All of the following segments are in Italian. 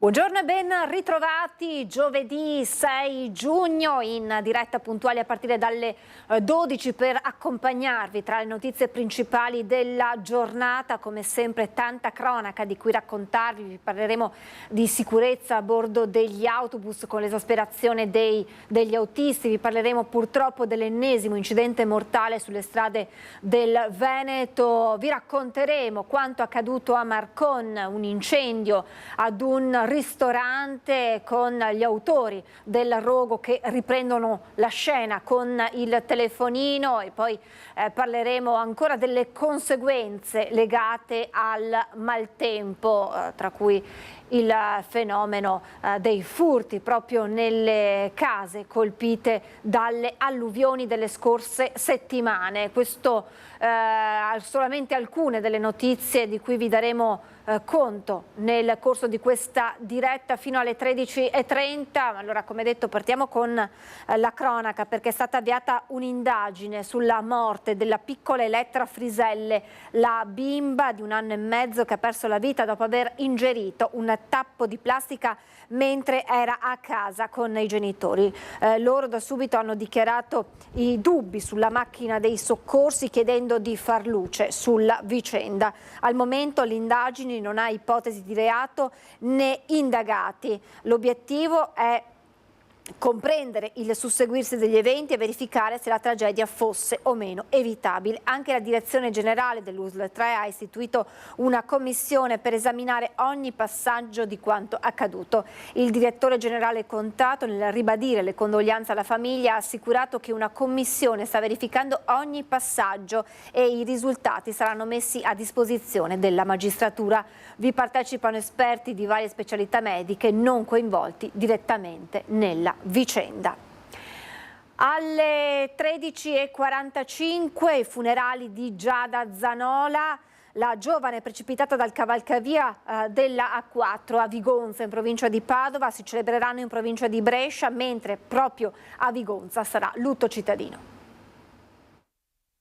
Buongiorno e ben ritrovati giovedì 6 giugno in diretta puntuale a partire dalle 12 per accompagnarvi tra le notizie principali della giornata. Come sempre tanta cronaca di cui raccontarvi, vi parleremo di sicurezza a bordo degli autobus con l'esasperazione degli autisti, vi parleremo purtroppo dell'ennesimo incidente mortale sulle strade del Veneto, vi racconteremo quanto accaduto a Marcon, un incendio ad un ristorante con gli autori del rogo che riprendono la scena con il telefonino e poi parleremo ancora delle conseguenze legate al maltempo, tra cui il fenomeno dei furti proprio nelle case colpite dalle alluvioni delle scorse settimane. Questo solamente alcune delle notizie di cui vi daremo conto nel corso di questa diretta fino alle 13:30. Allora, come detto, partiamo con la cronaca, perché è stata avviata un'indagine sulla morte della piccola Elettra Friselle, la bimba di 1 anno e mezzo che ha perso la vita dopo aver ingerito un tappo di plastica mentre era a casa con i genitori. Loro da subito hanno dichiarato i dubbi sulla macchina dei soccorsi, chiedendo di far luce sulla vicenda. Al momento l'indagine non ha ipotesi di reato né indagati. L'obiettivo è comprendere il susseguirsi degli eventi e verificare se la tragedia fosse o meno evitabile. Anche la direzione generale dell'USL 3 ha istituito una commissione per esaminare ogni passaggio di quanto accaduto. Il direttore generale Contato, nel ribadire le condoglianze alla famiglia, ha assicurato che una commissione sta verificando ogni passaggio e i risultati saranno messi a disposizione della magistratura. Vi partecipano esperti di varie specialità mediche non coinvolti direttamente nella vicenda. Alle 13:45 i funerali di Giada Zanola, la giovane precipitata dal cavalcavia della A4 a Vigonza in provincia di Padova, si celebreranno in provincia di Brescia, mentre proprio a Vigonza sarà lutto cittadino.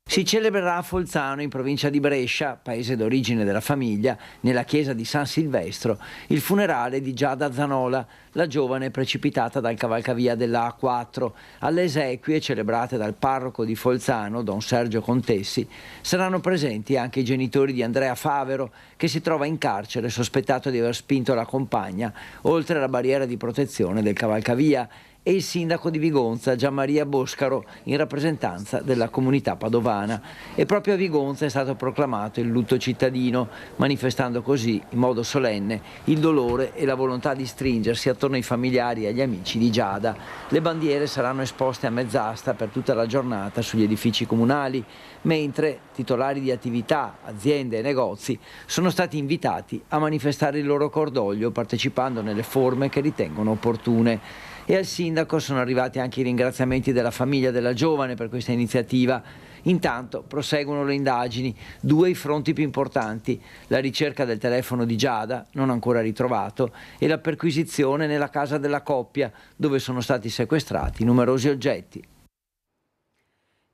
Si celebrerà a Folzano, in provincia di Brescia, paese d'origine della famiglia, nella chiesa di San Silvestro, il funerale di Giada Zanola, la giovane precipitata dal cavalcavia della A4. Alle esequie, celebrate dal parroco di Folzano, don Sergio Contessi, saranno presenti anche i genitori di Andrea Favero, che si trova in carcere sospettato di aver spinto la compagna oltre la barriera di protezione del cavalcavia, e il sindaco di Vigonza, Gianmaria Boscaro, in rappresentanza della comunità padovana. E proprio a Vigonza è stato proclamato il lutto cittadino, manifestando così in modo solenne il dolore e la volontà di stringersi attorno ai familiari e agli amici di Giada. Le bandiere saranno esposte a mezz'asta per tutta la giornata sugli edifici comunali, mentre titolari di attività, aziende e negozi sono stati invitati a manifestare il loro cordoglio partecipando nelle forme che ritengono opportune. E al sindaco sono arrivati anche i ringraziamenti della famiglia della giovane per questa iniziativa. Intanto proseguono le indagini, 2 i fronti più importanti: la ricerca del telefono di Giada, non ancora ritrovato, e la perquisizione nella casa della coppia, dove sono stati sequestrati numerosi oggetti.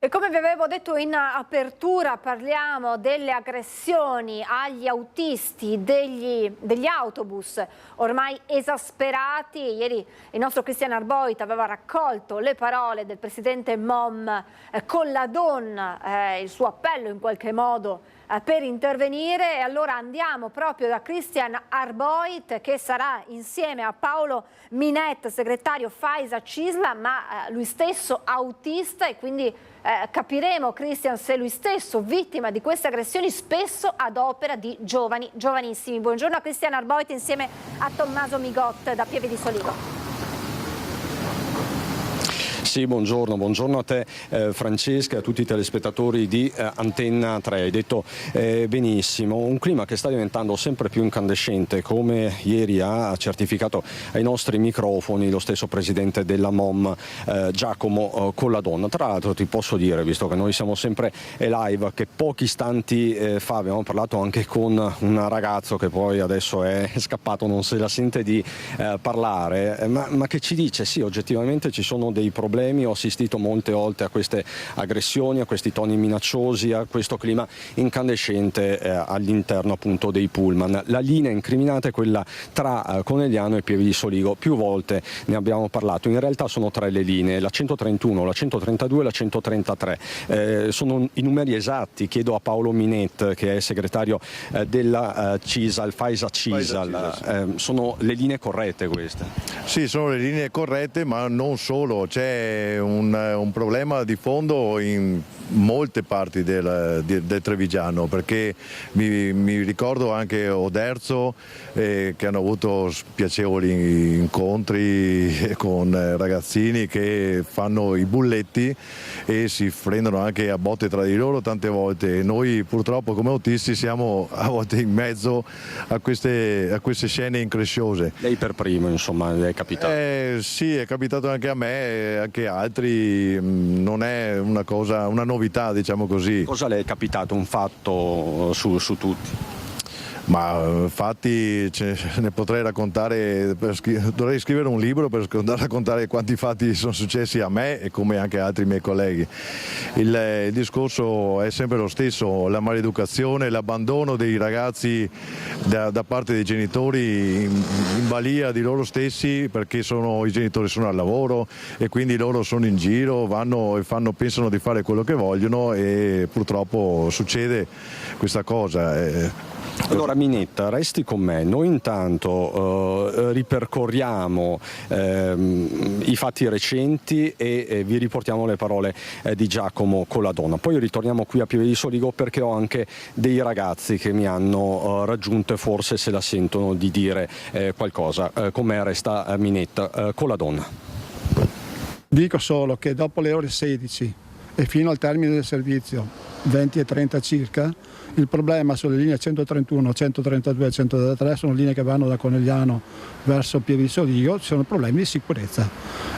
E come vi avevo detto in apertura, parliamo delle aggressioni agli autisti degli autobus ormai esasperati. Ieri il nostro Cristian Arboit aveva raccolto le parole del presidente MOM Colladon, il suo appello in qualche modo per intervenire, e allora andiamo proprio da Cristian Arboit, che sarà insieme a Paolo Minet, segretario Faisa Cisla, ma lui stesso autista, e quindi capiremo, Cristian, se lui stesso vittima di queste aggressioni, spesso ad opera di giovanissimi. Buongiorno a Cristian Arboit insieme a Tommaso Migot da Pieve di Soligo. Sì, buongiorno a te Francesca e a tutti i telespettatori di Antenna 3. Hai detto benissimo, un clima che sta diventando sempre più incandescente, come ieri ha certificato ai nostri microfoni lo stesso presidente della MOM Giacomo Colladon. Tra l'altro ti posso dire, visto che noi siamo sempre live, che pochi istanti fa abbiamo parlato anche con un ragazzo che poi adesso è scappato, non se la sente di parlare, ma che ci dice sì, oggettivamente ci sono dei problemi problemi, ho assistito molte volte a queste aggressioni, a questi toni minacciosi, a questo clima incandescente all'interno appunto dei pullman. La linea incriminata è quella tra Conegliano e Pieve di Soligo, più volte ne abbiamo parlato, in realtà sono 3 le linee, la 131, la 132 e la 133, sono i numeri esatti, chiedo a Paolo Minet che è segretario della CISAL, FAISA-CISAL, sono le linee corrette queste? Sì, sono le linee corrette, ma non solo, c'è un problema di fondo in molte parti del Trevigiano, perché mi ricordo anche Oderzo che hanno avuto spiacevoli incontri con ragazzini che fanno i bulletti e si prendono anche a botte tra di loro tante volte. Noi purtroppo come autisti siamo a volte in mezzo a queste scene incresciose. Lei per primo, insomma, le è capitato? Sì, è capitato anche a me e anche a altri, non è una novità, diciamo così. Cosa le è capitato, un fatto su tutti? Ma fatti ne potrei raccontare, dovrei scrivere un libro per raccontare quanti fatti sono successi a me e come anche a altri miei colleghi. Il discorso è sempre lo stesso, la maleducazione, l'abbandono dei ragazzi da parte dei genitori in balia di loro stessi, perché i genitori sono al lavoro e quindi loro sono in giro, vanno e pensano di fare quello che vogliono e purtroppo succede questa cosa. Allora Minetta, resti con me, noi intanto ripercorriamo i fatti recenti e vi riportiamo le parole di Giacomo Coladonna, poi ritorniamo qui a Pieve di Soligo perché ho anche dei ragazzi che mi hanno raggiunto e forse se la sentono di dire qualcosa. Con me resta Minetta. Coladonna. Dico solo che dopo le ore 16 e fino al termine del servizio, 20:30 circa, il problema sulle linee 131, 132 e 133 sono linee che vanno da Conegliano verso Pieve di Soligo, ci sono problemi di sicurezza.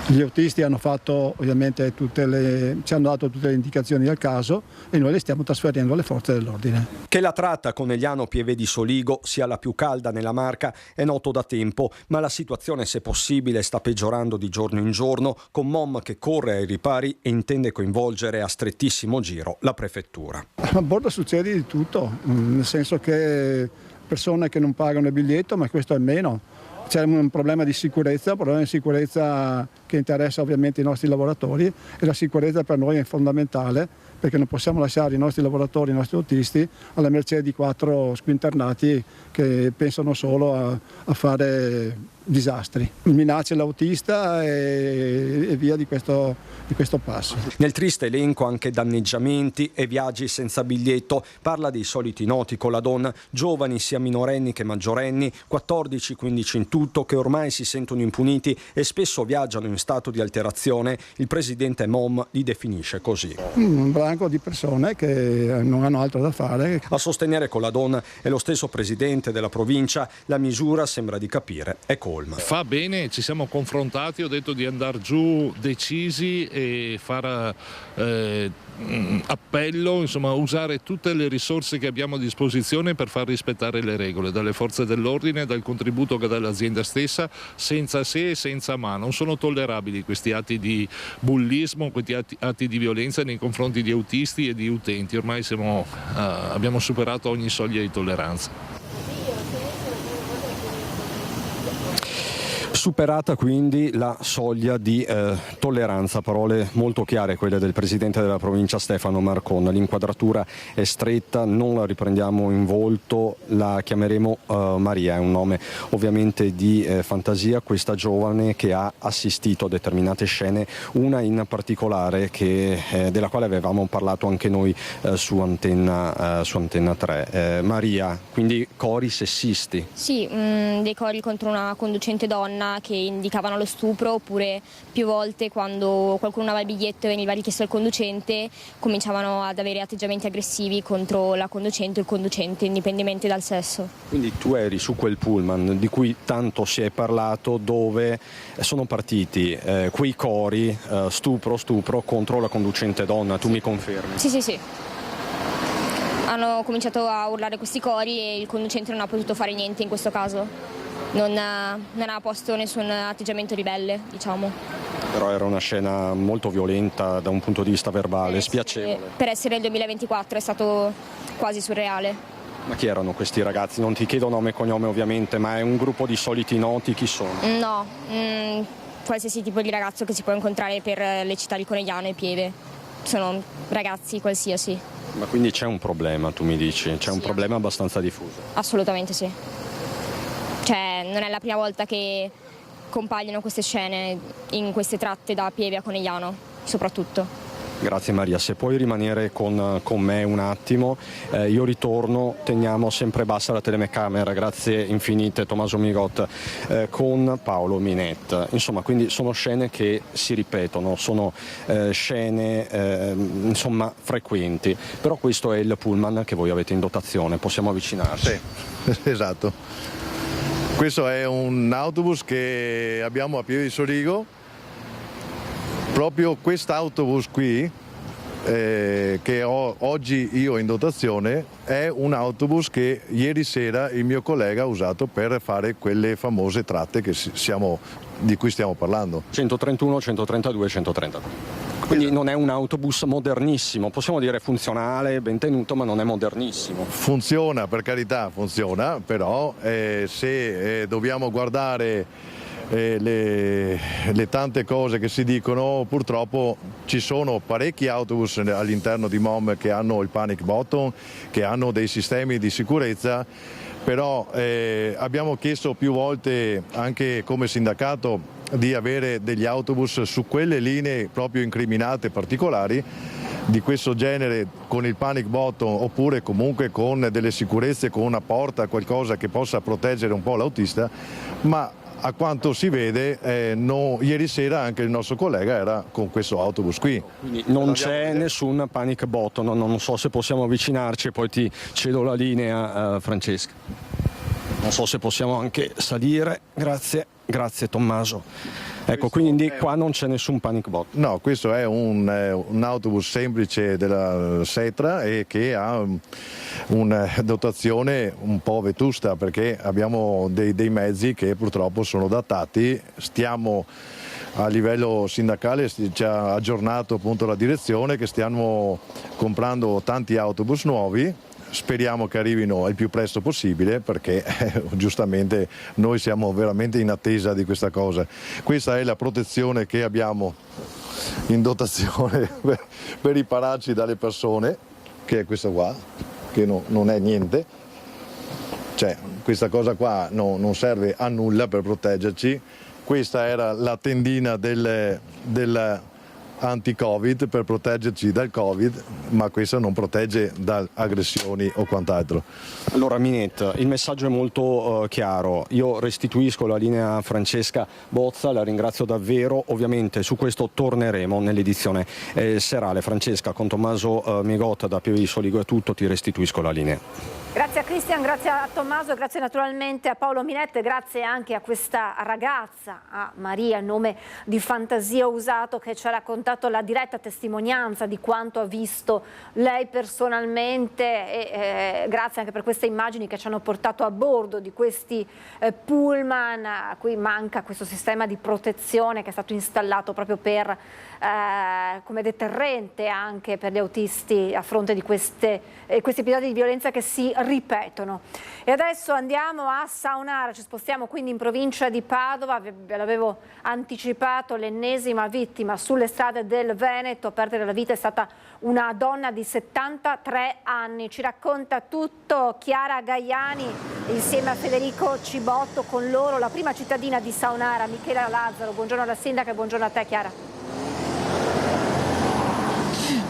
Gli autisti hanno fatto ovviamente ci hanno dato tutte le indicazioni del caso e noi le stiamo trasferendo alle forze dell'ordine. Che la tratta Conegliano-Pieve di Soligo sia la più calda nella Marca è noto da tempo, ma la situazione, se possibile, sta peggiorando di giorno in giorno, con MOM che corre ai ripari e intende coinvolgere a strettissimo giro la prefettura. A bordo succede di tutto, nel senso che persone che non pagano il biglietto, ma questo è meno. C'è un problema di sicurezza, che interessa ovviamente i nostri lavoratori e la sicurezza per noi è fondamentale perché non possiamo lasciare i nostri lavoratori, i nostri autisti alla mercé di 4 squinternati che pensano solo a fare disastri. Minaccia l'autista e via di questo passo. Nel triste elenco anche danneggiamenti e viaggi senza biglietto, parla dei soliti noti Coladonna, giovani sia minorenni che maggiorenni, 14-15 in tutto, che ormai si sentono impuniti e spesso viaggiano in stato di alterazione. Il presidente MOM li definisce così. Un branco di persone che non hanno altro da fare. A sostenere Coladonna è lo stesso presidente della provincia, la misura sembra di capire è colma. Fa bene, ci siamo confrontati, ho detto di andare giù decisi e fare appello, insomma usare tutte le risorse che abbiamo a disposizione per far rispettare le regole, dalle forze dell'ordine, dal contributo che dà l'azienda stessa, senza se e senza ma. Non sono tollerabili questi atti di bullismo, questi atti di violenza nei confronti di autisti e di utenti, ormai abbiamo superato ogni soglia di tolleranza. Superata quindi la soglia di tolleranza, parole molto chiare quelle del presidente della provincia Stefano Marcon. L'inquadratura è stretta, non la riprendiamo in volto, la chiameremo Maria, è un nome ovviamente di fantasia, questa giovane che ha assistito a determinate scene, una in particolare della quale avevamo parlato anche noi su Antenna 3. Maria, quindi cori sessisti? Sì, dei cori contro una conducente donna che indicavano lo stupro, oppure più volte quando qualcuno aveva il biglietto e veniva richiesto al conducente cominciavano ad avere atteggiamenti aggressivi contro la conducente o il conducente, indipendentemente dal sesso. Quindi tu eri su quel pullman di cui tanto si è parlato, dove sono partiti quei cori stupro contro la conducente donna, tu mi confermi? Sì. Hanno cominciato a urlare questi cori e il conducente non ha potuto fare niente in questo caso. non ha posto nessun atteggiamento ribelle, diciamo. Però era una scena molto violenta da un punto di vista verbale, spiacevole. Per essere il 2024 è stato quasi surreale. Ma chi erano questi ragazzi? Non ti chiedo nome e cognome ovviamente, ma è un gruppo di soliti noti, chi sono? No, qualsiasi tipo di ragazzo che si può incontrare per le città di Conegliano e Pieve. Sono ragazzi qualsiasi. Ma quindi c'è un problema, tu mi dici? C'è un Sì. problema abbastanza diffuso? Assolutamente sì. Cioè, non è la prima volta che compaiono queste scene in queste tratte da Pieve a Conegliano, soprattutto. Grazie Maria, se puoi rimanere con me un attimo, io ritorno, teniamo sempre bassa la telecamera, grazie infinite Tommaso Migot, con Paolo Minet. Insomma, quindi sono scene che si ripetono, sono scene insomma frequenti, però questo è il pullman che voi avete in dotazione, possiamo avvicinarci? Sì, esatto. Questo è un autobus che abbiamo a Pieve di Soligo. Proprio quest'autobus qui, che ho oggi io in dotazione, è un autobus che ieri sera il mio collega ha usato per fare quelle famose tratte di cui stiamo parlando. 131, 132, 133. Quindi non è un autobus modernissimo, possiamo dire funzionale, ben tenuto, ma non è modernissimo. Funziona, per carità, funziona, però se dobbiamo guardare le tante cose che si dicono, purtroppo ci sono parecchi autobus all'interno di MOM che hanno il panic button, che hanno dei sistemi di sicurezza, però abbiamo chiesto più volte anche come sindacato di avere degli autobus su quelle linee proprio incriminate particolari di questo genere, con il panic button, oppure comunque con delle sicurezze, con una porta, qualcosa che possa proteggere un po' l'autista, ma a quanto si vede ieri sera anche il nostro collega era con questo autobus qui. Quindi non c'è nessun panic button, non so se possiamo avvicinarci e poi ti cedo la linea, Francesca. Non so se possiamo anche salire, grazie Tommaso. Ecco, quindi qua non c'è nessun panic button. No, questo è un autobus semplice della Setra e che ha una dotazione un po' vetusta, perché abbiamo dei mezzi che purtroppo sono datati. Stiamo a livello sindacale, ci ha aggiornato appunto la direzione che stiamo comprando tanti autobus nuovi. Speriamo che arrivino il più presto possibile, perché giustamente noi siamo veramente in attesa di questa cosa. Questa è la protezione che abbiamo in dotazione per ripararci dalle persone, che è questa qua, che non è niente. Cioè, questa cosa qua non serve a nulla per proteggerci. Questa era la tendina del anti-Covid per proteggerci dal Covid, ma questo non protegge da aggressioni o quant'altro. Allora Minet, il messaggio è molto chiaro, io restituisco la linea a Francesca Bozza, la ringrazio davvero, ovviamente su questo torneremo nell'edizione serale. Francesca, con Tommaso Migot da Pieve di Soligo è tutto, ti restituisco la linea. Grazie a Cristian, grazie a Tommaso, grazie naturalmente a Paolo Minet, grazie anche a questa ragazza, a Maria, il nome di fantasia usato, che ci ha raccontato la diretta testimonianza di quanto ha visto lei personalmente, e grazie anche per queste immagini che ci hanno portato a bordo di questi pullman a cui manca questo sistema di protezione che è stato installato proprio per come deterrente anche per gli autisti a fronte di questi episodi di violenza che si ripetono. E adesso andiamo a Saonara, ci spostiamo quindi in provincia di Padova, ve l'avevo anticipato, l'ennesima vittima sulle strade del Veneto. A perdere la vita è stata una donna di 73 anni, ci racconta tutto Chiara Gaiani insieme a Federico Cibotto, con loro la prima cittadina di Saonara, Michela Lazzaro. Buongiorno alla sindaca e buongiorno a te Chiara.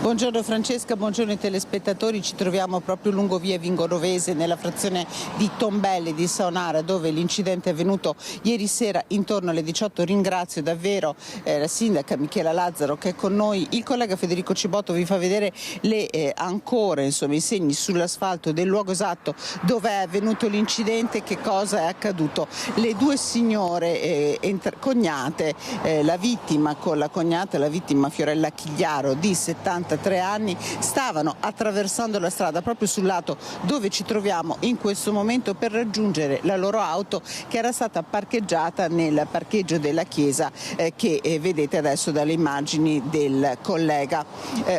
Buongiorno Francesca, buongiorno ai telespettatori, ci troviamo proprio lungo via Vingorovese nella frazione di Tombelli di Saonara, dove l'incidente è avvenuto ieri sera intorno alle 18. Ringrazio davvero la sindaca Michela Lazzaro che è con noi, il collega Federico Cibotto vi fa vedere le ancora, insomma, i segni sull'asfalto del luogo esatto dove è avvenuto l'incidente, che cosa è accaduto. Le due signore cognate, la vittima con la cognata, la vittima Fiorella Chigliaro di 75 53 anni, stavano attraversando la strada proprio sul lato dove ci troviamo in questo momento per raggiungere la loro auto che era stata parcheggiata nel parcheggio della chiesa che vedete adesso dalle immagini del collega.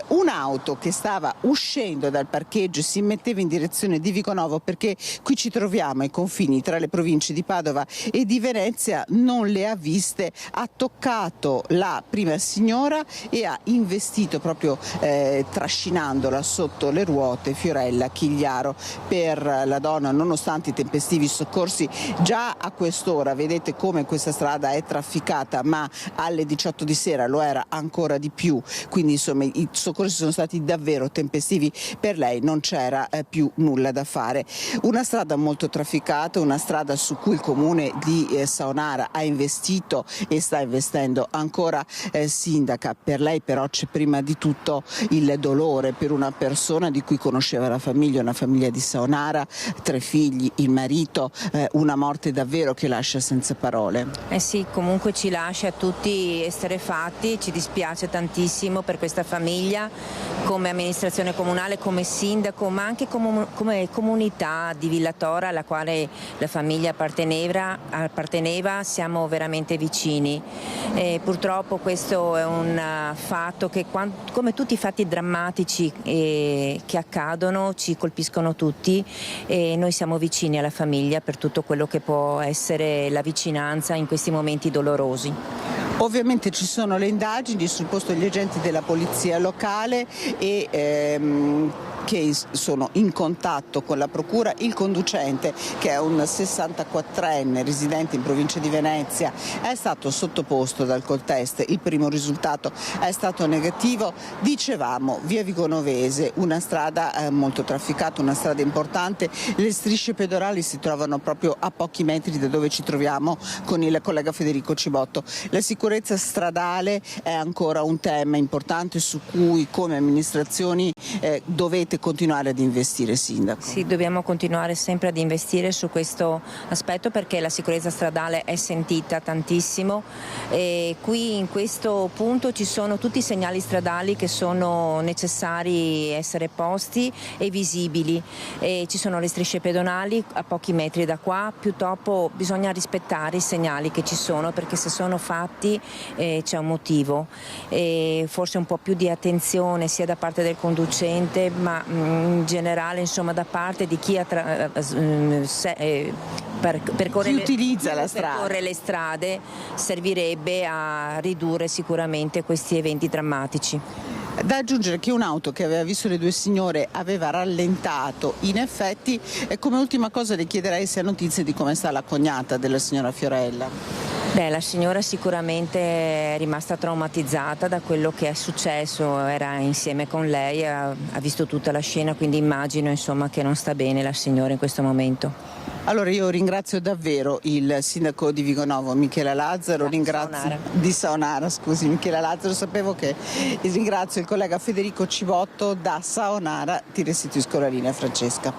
Un'auto che stava uscendo dal parcheggio si metteva in direzione di Viconovo, perché qui ci troviamo ai confini tra le province di Padova e di Venezia, non le ha viste, ha toccato la prima signora e ha investito proprio trascinandola sotto le ruote Fiorella Chigliaro. Per la donna, nonostante i tempestivi soccorsi, già a quest'ora vedete come questa strada è trafficata, ma alle 18 di sera lo era ancora di più, quindi insomma i soccorsi sono stati davvero tempestivi, per lei non c'era più nulla da fare. Una strada molto trafficata, una strada su cui il comune di Saonara ha investito e sta investendo ancora, sindaca. Per lei però c'è prima di tutto il dolore per una persona di cui conosceva la famiglia, una famiglia di Saonara, 3 figli, il marito, una morte davvero che lascia senza parole. Sì, comunque ci lascia tutti esterrefatti, ci dispiace tantissimo per questa famiglia, come amministrazione comunale, come sindaco, ma anche come comunità di Villatora alla quale la famiglia apparteneva, siamo veramente vicini. Purtroppo questo è un fatto che, come tutti i fatti drammatici che accadono, ci colpiscono tutti e noi siamo vicini alla famiglia per tutto quello che può essere la vicinanza in questi momenti dolorosi. Ovviamente ci sono le indagini, sul posto gli agenti della polizia locale e che sono in contatto con la procura. Il conducente, che è un 64enne residente in provincia di Venezia, è stato sottoposto ad alcol test. Il primo risultato è stato negativo. Dicevamo, via Vigonovese, una strada molto trafficata, una strada importante. Le strisce pedonali si trovano proprio a pochi metri da dove ci troviamo con il collega Federico Cibotto. La sicurezza stradale è ancora un tema importante su cui come amministrazioni dovete continuare ad investire, sindaco. Sì, dobbiamo continuare sempre ad investire su questo aspetto perché la sicurezza stradale è sentita tantissimo e qui in questo punto ci sono tutti i segnali stradali che sono necessari essere posti e visibili e ci sono le strisce pedonali a pochi metri da qua, purtroppo bisogna rispettare i segnali che ci sono perché se sono fatti c'è un motivo e forse un po' più di attenzione sia da parte del conducente ma in generale insomma da parte di chi utilizza la strada. Percorre le strade servirebbe a ridurre sicuramente questi eventi drammatici. Da aggiungere che un'auto che aveva visto le 2 signore aveva rallentato in effetti e come ultima cosa le chiederei se ha notizie di come sta la cognata della signora Fiorella. La signora sicuramente è rimasta traumatizzata da quello che è successo, era insieme con lei, ha visto tutta la scena, quindi immagino insomma, che non sta bene la signora in questo momento. Allora io ringrazio davvero il sindaco di Vigonovo Michela Lazzaro, di Saonara, scusi Michela Lazzaro, sapevo che ringrazio il collega Federico Cibotto da Saonara, ti restituisco la linea Francesca.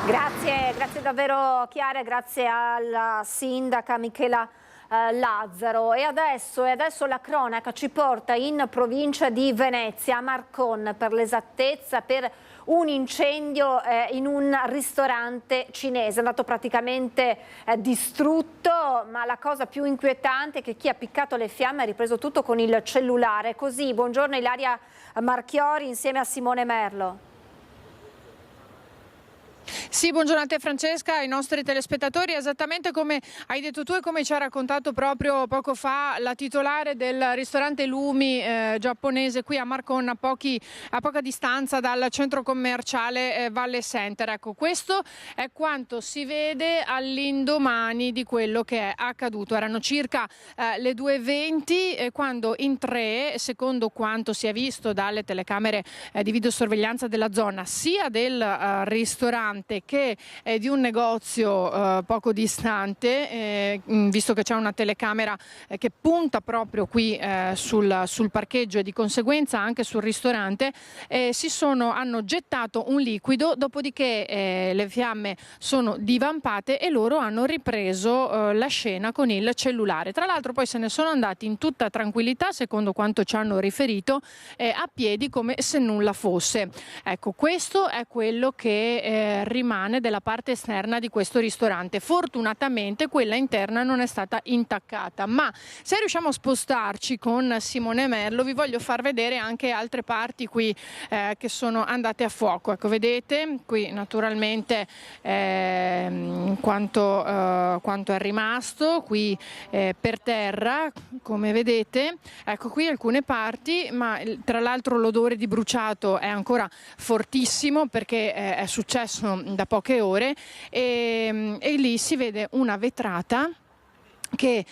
Grazie davvero Chiara, grazie alla sindaca Michela Lazzaro. E adesso la cronaca ci porta in provincia di Venezia, a Marcon per l'esattezza, per un incendio in un ristorante cinese, è andato praticamente distrutto, ma la cosa più inquietante è che chi ha appiccato le fiamme ha ripreso tutto con il cellulare. Così, buongiorno Ilaria Marchiori insieme a Simone Merlo. Sì, buongiorno a te Francesca, ai nostri telespettatori. Esattamente come hai detto tu e come ci ha raccontato proprio poco fa la titolare del ristorante Lumi giapponese qui a Marcon, a poca distanza dal centro commerciale Valle Center. Ecco, questo è quanto si vede all'indomani di quello che è accaduto. Erano circa le 2:20 quando in 3, secondo quanto si è visto dalle telecamere di videosorveglianza della zona, sia del ristorante che è di un negozio poco distante, visto che c'è una telecamera che punta proprio qui sul parcheggio e di conseguenza anche sul ristorante, hanno gettato un liquido, dopodiché le fiamme sono divampate e loro hanno ripreso la scena con il cellulare. Tra l'altro poi se ne sono andati in tutta tranquillità, secondo quanto ci hanno riferito, a piedi come se nulla fosse. Ecco, questo è quello che rimane della parte esterna di questo ristorante. Fortunatamente quella interna non è stata intaccata, ma se riusciamo a spostarci con Simone Merlo vi voglio far vedere anche altre parti qui che sono andate a fuoco. Ecco, vedete qui naturalmente quanto è rimasto qui per terra, come vedete. Ecco qui alcune parti, ma tra l'altro l'odore di bruciato è ancora fortissimo perché è successo da poche ore e lì si vede una vetrata che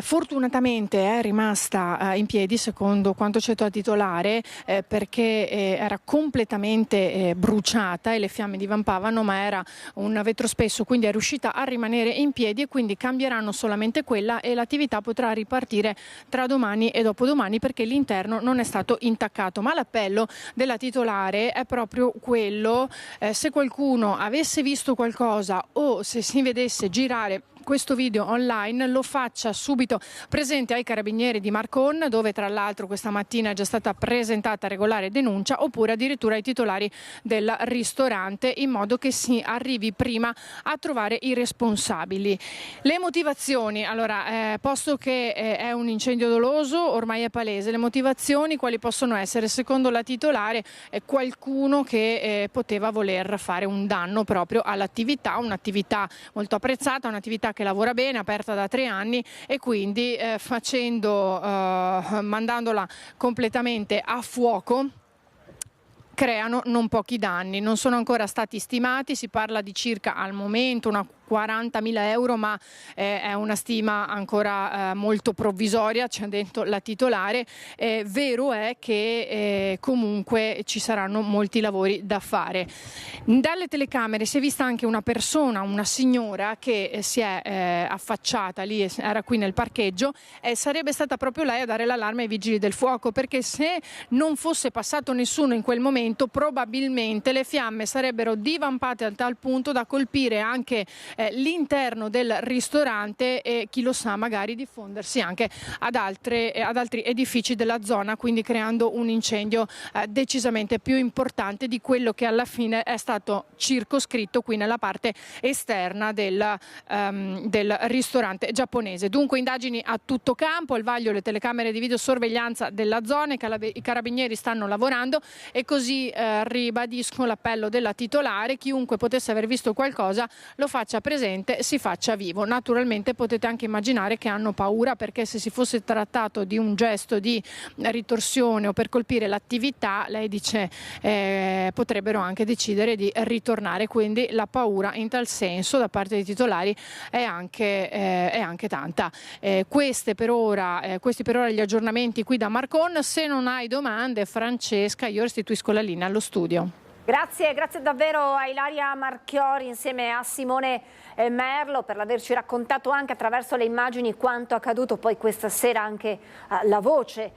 fortunatamente è rimasta in piedi, secondo quanto ci ha detto il titolare, perché era completamente bruciata e le fiamme divampavano, ma era un vetro spesso, quindi è riuscita a rimanere in piedi e quindi cambieranno solamente quella e l'attività potrà ripartire tra domani e dopodomani perché l'interno non è stato intaccato. Ma l'appello della titolare è proprio quello, se qualcuno avesse visto qualcosa o se si vedesse girare questo video online, lo faccia subito presente ai carabinieri di Marcon, dove tra l'altro questa mattina è già stata presentata regolare denuncia, oppure addirittura ai titolari del ristorante, in modo che si arrivi prima a trovare i responsabili. Le motivazioni, allora, posto che è un incendio doloso, ormai è palese, le motivazioni quali possono essere? Secondo la titolare qualcuno che poteva voler fare un danno proprio all'attività, un'attività molto apprezzata, un'attività che lavora bene, aperta da 3 anni e quindi mandandola completamente a fuoco creano non pochi danni. Non sono ancora stati stimati, si parla di circa al momento una 40.000 euro, ma è una stima ancora molto provvisoria, ci ha detto la titolare. Vero è che comunque ci saranno molti lavori da fare. Dalle telecamere si è vista anche una persona, una signora che si è affacciata lì, era qui nel parcheggio, e sarebbe stata proprio lei a dare l'allarme ai vigili del fuoco, perché se non fosse passato nessuno in quel momento probabilmente le fiamme sarebbero divampate a tal punto da colpire anche l'interno del ristorante e chi lo sa magari diffondersi anche ad altri edifici della zona, quindi creando un incendio decisamente più importante di quello che alla fine è stato circoscritto qui nella parte esterna del ristorante giapponese. Dunque indagini a tutto campo, al vaglio le telecamere di videosorveglianza della zona, i carabinieri stanno lavorando e così ribadisco l'appello della titolare: chiunque potesse aver visto qualcosa lo faccia presente, si faccia vivo. Naturalmente potete anche immaginare che hanno paura, perché se si fosse trattato di un gesto di ritorsione o per colpire l'attività, lei dice potrebbero anche decidere di ritornare, quindi la paura in tal senso da parte dei titolari è anche tanta. Questi per ora gli aggiornamenti qui da Marcon. Se non hai domande, Francesca, io restituisco la linea allo studio. Grazie davvero a Ilaria Marchiori insieme a Simone Merlo per averci raccontato anche attraverso le immagini quanto accaduto. Poi questa sera anche la voce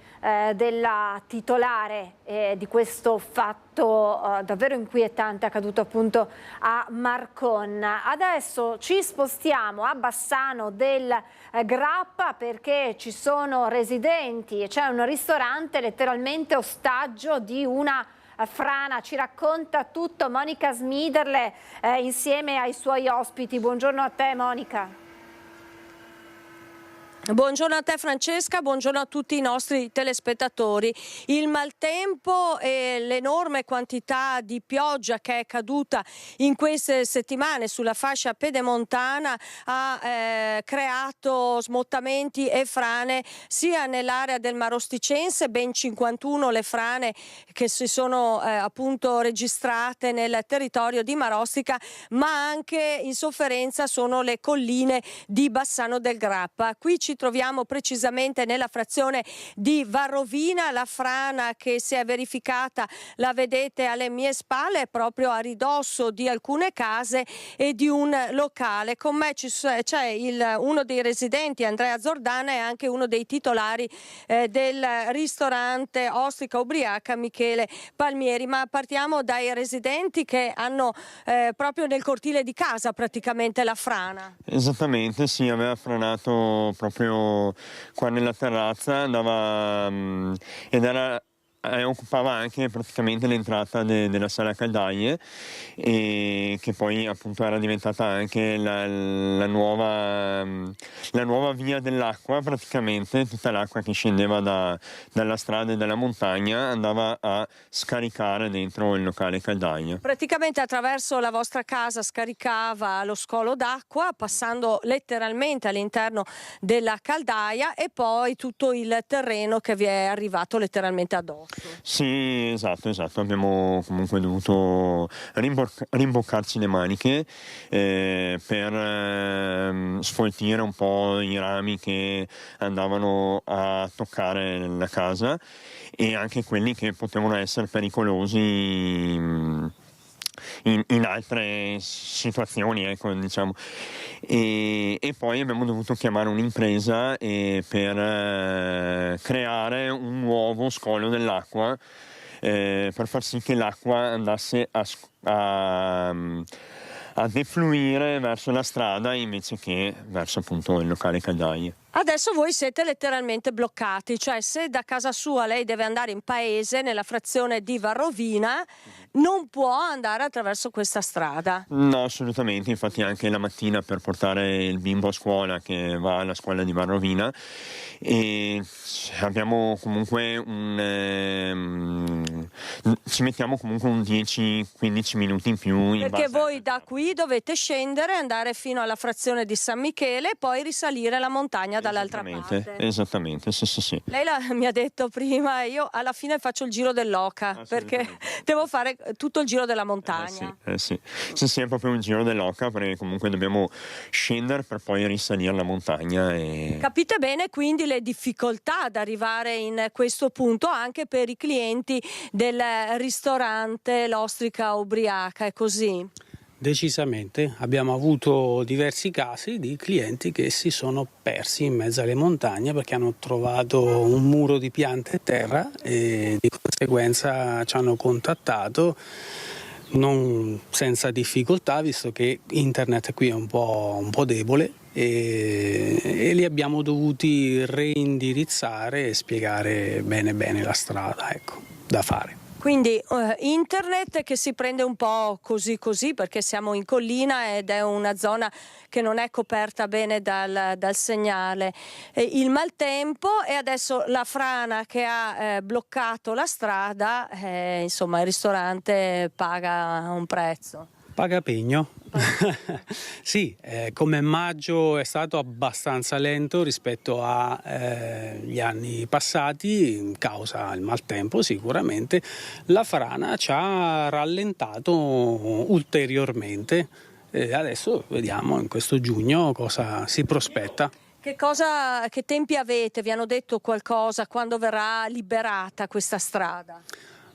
della titolare di questo fatto davvero inquietante accaduto appunto a Marcon. Adesso ci spostiamo a Bassano del Grappa perché ci sono residenti e c'è un ristorante letteralmente ostaggio di una frana. Ci racconta tutto Monica Smiderle insieme ai suoi ospiti. Buongiorno a te, Monica. Buongiorno a te Francesca, buongiorno a tutti i nostri telespettatori. Il maltempo e l'enorme quantità di pioggia che è caduta in queste settimane sulla fascia pedemontana ha creato smottamenti e frane sia nell'area del Marosticense, ben 51 le frane che si sono appunto registrate nel territorio di Marostica, ma anche in sofferenza sono le colline di Bassano del Grappa. Qui ci troviamo precisamente nella frazione di Varrovina. La frana che si è verificata la vedete alle mie spalle, proprio a ridosso di alcune case e di un locale. Con me c'è uno dei residenti, Andrea Zordana, e anche uno dei titolari del ristorante Ostrica Ubriaca, Michele Palmieri. Ma partiamo dai residenti che hanno proprio nel cortile di casa praticamente la frana. Esattamente, sì, aveva franato proprio qua nella terrazza, occupava anche praticamente l'entrata della sala caldaie, e che poi appunto era diventata anche la nuova via dell'acqua. Praticamente tutta l'acqua che scendeva dalla strada e dalla montagna andava a scaricare dentro il locale caldaie. Praticamente attraverso la vostra casa scaricava lo scolo d'acqua, passando letteralmente all'interno della caldaia, e poi tutto il terreno che vi è arrivato letteralmente addosso. Sì, esatto, abbiamo comunque dovuto rimboccarci le maniche per sfoltire un po' i rami che andavano a toccare la casa, e anche quelli che potevano essere pericolosi in altre situazioni, ecco, diciamo. E poi abbiamo dovuto chiamare un'impresa per creare un nuovo scolo dell'acqua, per far sì che l'acqua andasse a defluire verso la strada invece che verso appunto il locale caldaie. Adesso voi siete letteralmente bloccati, cioè se da casa sua lei deve andare in paese, nella frazione di Varrovina, non può andare attraverso questa strada. No, assolutamente, infatti anche la mattina per portare il bimbo a scuola, che va alla scuola di Varrovina, e abbiamo comunque ci mettiamo comunque un 10-15 minuti in più. Perché voi da qui dovete scendere, andare fino alla frazione di San Michele e poi risalire la montagna dall'altra parte. Esattamente, sì. Lei mi ha detto prima, io alla fine faccio il giro dell'Oca, perché devo fare tutto il giro della montagna. Sì, è proprio un giro dell'Oca, perché comunque dobbiamo scendere per poi risalire la montagna. Capite bene quindi le difficoltà ad arrivare in questo punto anche per i clienti del ristorante L'Ostrica Ubriaca, è così? Decisamente, abbiamo avuto diversi casi di clienti che si sono persi in mezzo alle montagne perché hanno trovato un muro di piante e terra, e di conseguenza ci hanno contattato non senza difficoltà, visto che internet qui è un po' debole, e li abbiamo dovuti reindirizzare e spiegare bene la strada, ecco, da fare. Quindi internet che si prende un po' così perché siamo in collina ed è una zona che non è coperta bene dal segnale, il maltempo e adesso la frana che ha bloccato la strada, insomma il ristorante paga un prezzo. Paga pegno. Sì, come maggio è stato abbastanza lento rispetto agli anni passati, causa il maltempo sicuramente. La frana ci ha rallentato ulteriormente. Adesso vediamo in questo giugno cosa si prospetta. Che tempi avete? Vi hanno detto qualcosa? Quando verrà liberata questa strada?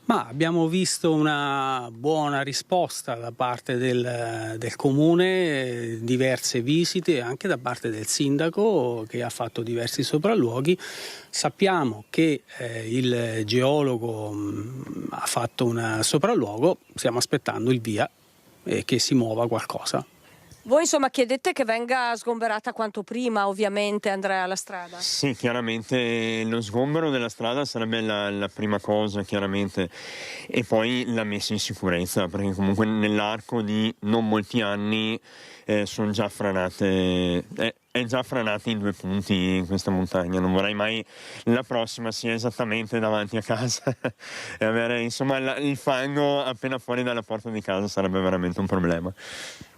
Ma abbiamo visto una buona risposta da parte del comune, diverse visite anche da parte del sindaco che ha fatto diversi sopralluoghi. Sappiamo che il geologo ha fatto un sopralluogo, stiamo aspettando il via e che si muova qualcosa. Voi insomma chiedete che venga sgomberata quanto prima, ovviamente, Andrea, la strada? Sì, chiaramente lo sgombero della strada sarebbe la prima cosa, chiaramente, e poi la messa in sicurezza, perché comunque nell'arco di non molti anni sono già franate, è già franata in 2 punti in questa montagna. Non vorrei mai la prossima sia esattamente davanti a casa e avere insomma il fango appena fuori dalla porta di casa sarebbe veramente un problema.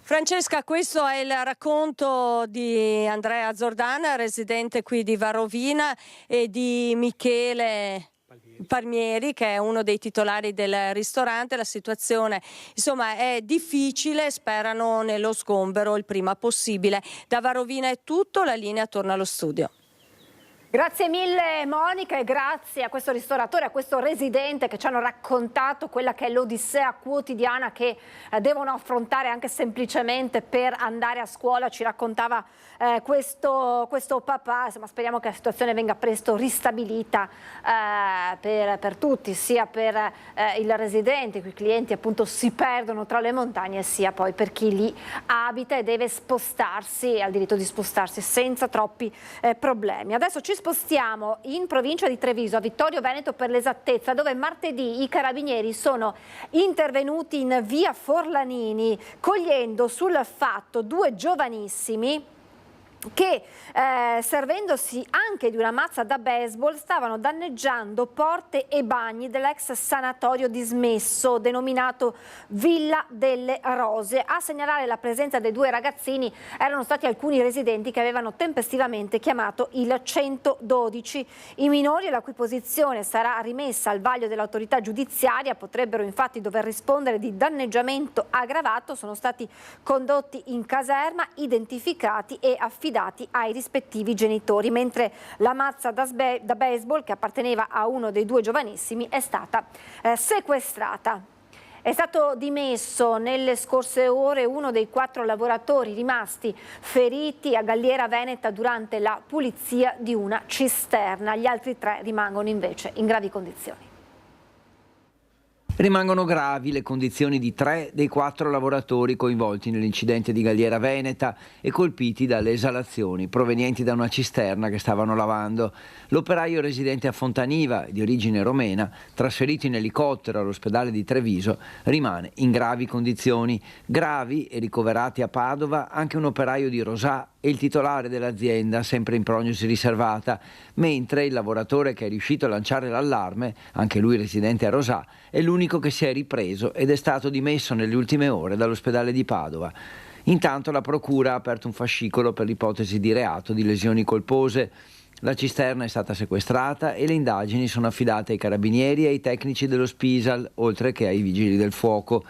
Francesca, questo è il racconto di Andrea Zordana, residente qui di Varrovina, e di Michele Palmieri, che è uno dei titolari del ristorante. La situazione insomma è difficile, sperano nello sgombero il prima possibile. Da Varrovina è tutto, la linea torna allo studio. Grazie mille Monica e grazie a questo ristoratore, a questo residente che ci hanno raccontato quella che è l'odissea quotidiana che devono affrontare anche semplicemente per andare a scuola. Ci raccontava questo papà. Insomma, speriamo che la situazione venga presto ristabilita per tutti, sia per il residente, i cui clienti appunto si perdono tra le montagne, sia poi per chi lì abita e deve spostarsi, ha il diritto di spostarsi senza troppi problemi. Adesso ci spostiamo in provincia di Treviso, a Vittorio Veneto per l'esattezza, dove martedì i carabinieri sono intervenuti in via Forlanini, cogliendo sul fatto 2 giovanissimi che servendosi anche di una mazza da baseball stavano danneggiando porte e bagni dell'ex sanatorio dismesso denominato Villa delle Rose. A segnalare la presenza dei 2 ragazzini erano stati alcuni residenti che avevano tempestivamente chiamato il 112. I minori, la cui posizione sarà rimessa al vaglio dell'autorità giudiziaria, potrebbero infatti dover rispondere di danneggiamento aggravato, sono stati condotti in caserma, identificati e affidati ai rispettivi genitori, mentre la mazza da baseball che apparteneva a uno dei 2 giovanissimi è stata sequestrata. È stato dimesso nelle scorse ore uno dei 4 lavoratori rimasti feriti a Galliera Veneta durante la pulizia di una cisterna. Gli altri 3 rimangono invece in gravi condizioni. Rimangono gravi le condizioni di 3 dei 4 lavoratori coinvolti nell'incidente di Galliera Veneta e colpiti dalle esalazioni provenienti da una cisterna che stavano lavando. L'operaio residente a Fontaniva, di origine romena, trasferito in elicottero all'ospedale di Treviso, rimane in gravi condizioni. Gravi e ricoverati a Padova anche un operaio di Rosà e il titolare dell'azienda, sempre in prognosi riservata, mentre il lavoratore che è riuscito a lanciare l'allarme, anche lui residente a Rosà, è l'unico che si è ripreso ed è stato dimesso nelle ultime ore dall'ospedale di Padova. Intanto la procura ha aperto un fascicolo per l'ipotesi di reato di lesioni colpose. La cisterna è stata sequestrata e le indagini sono affidate ai carabinieri e ai tecnici dello Spisal, oltre che ai vigili del fuoco.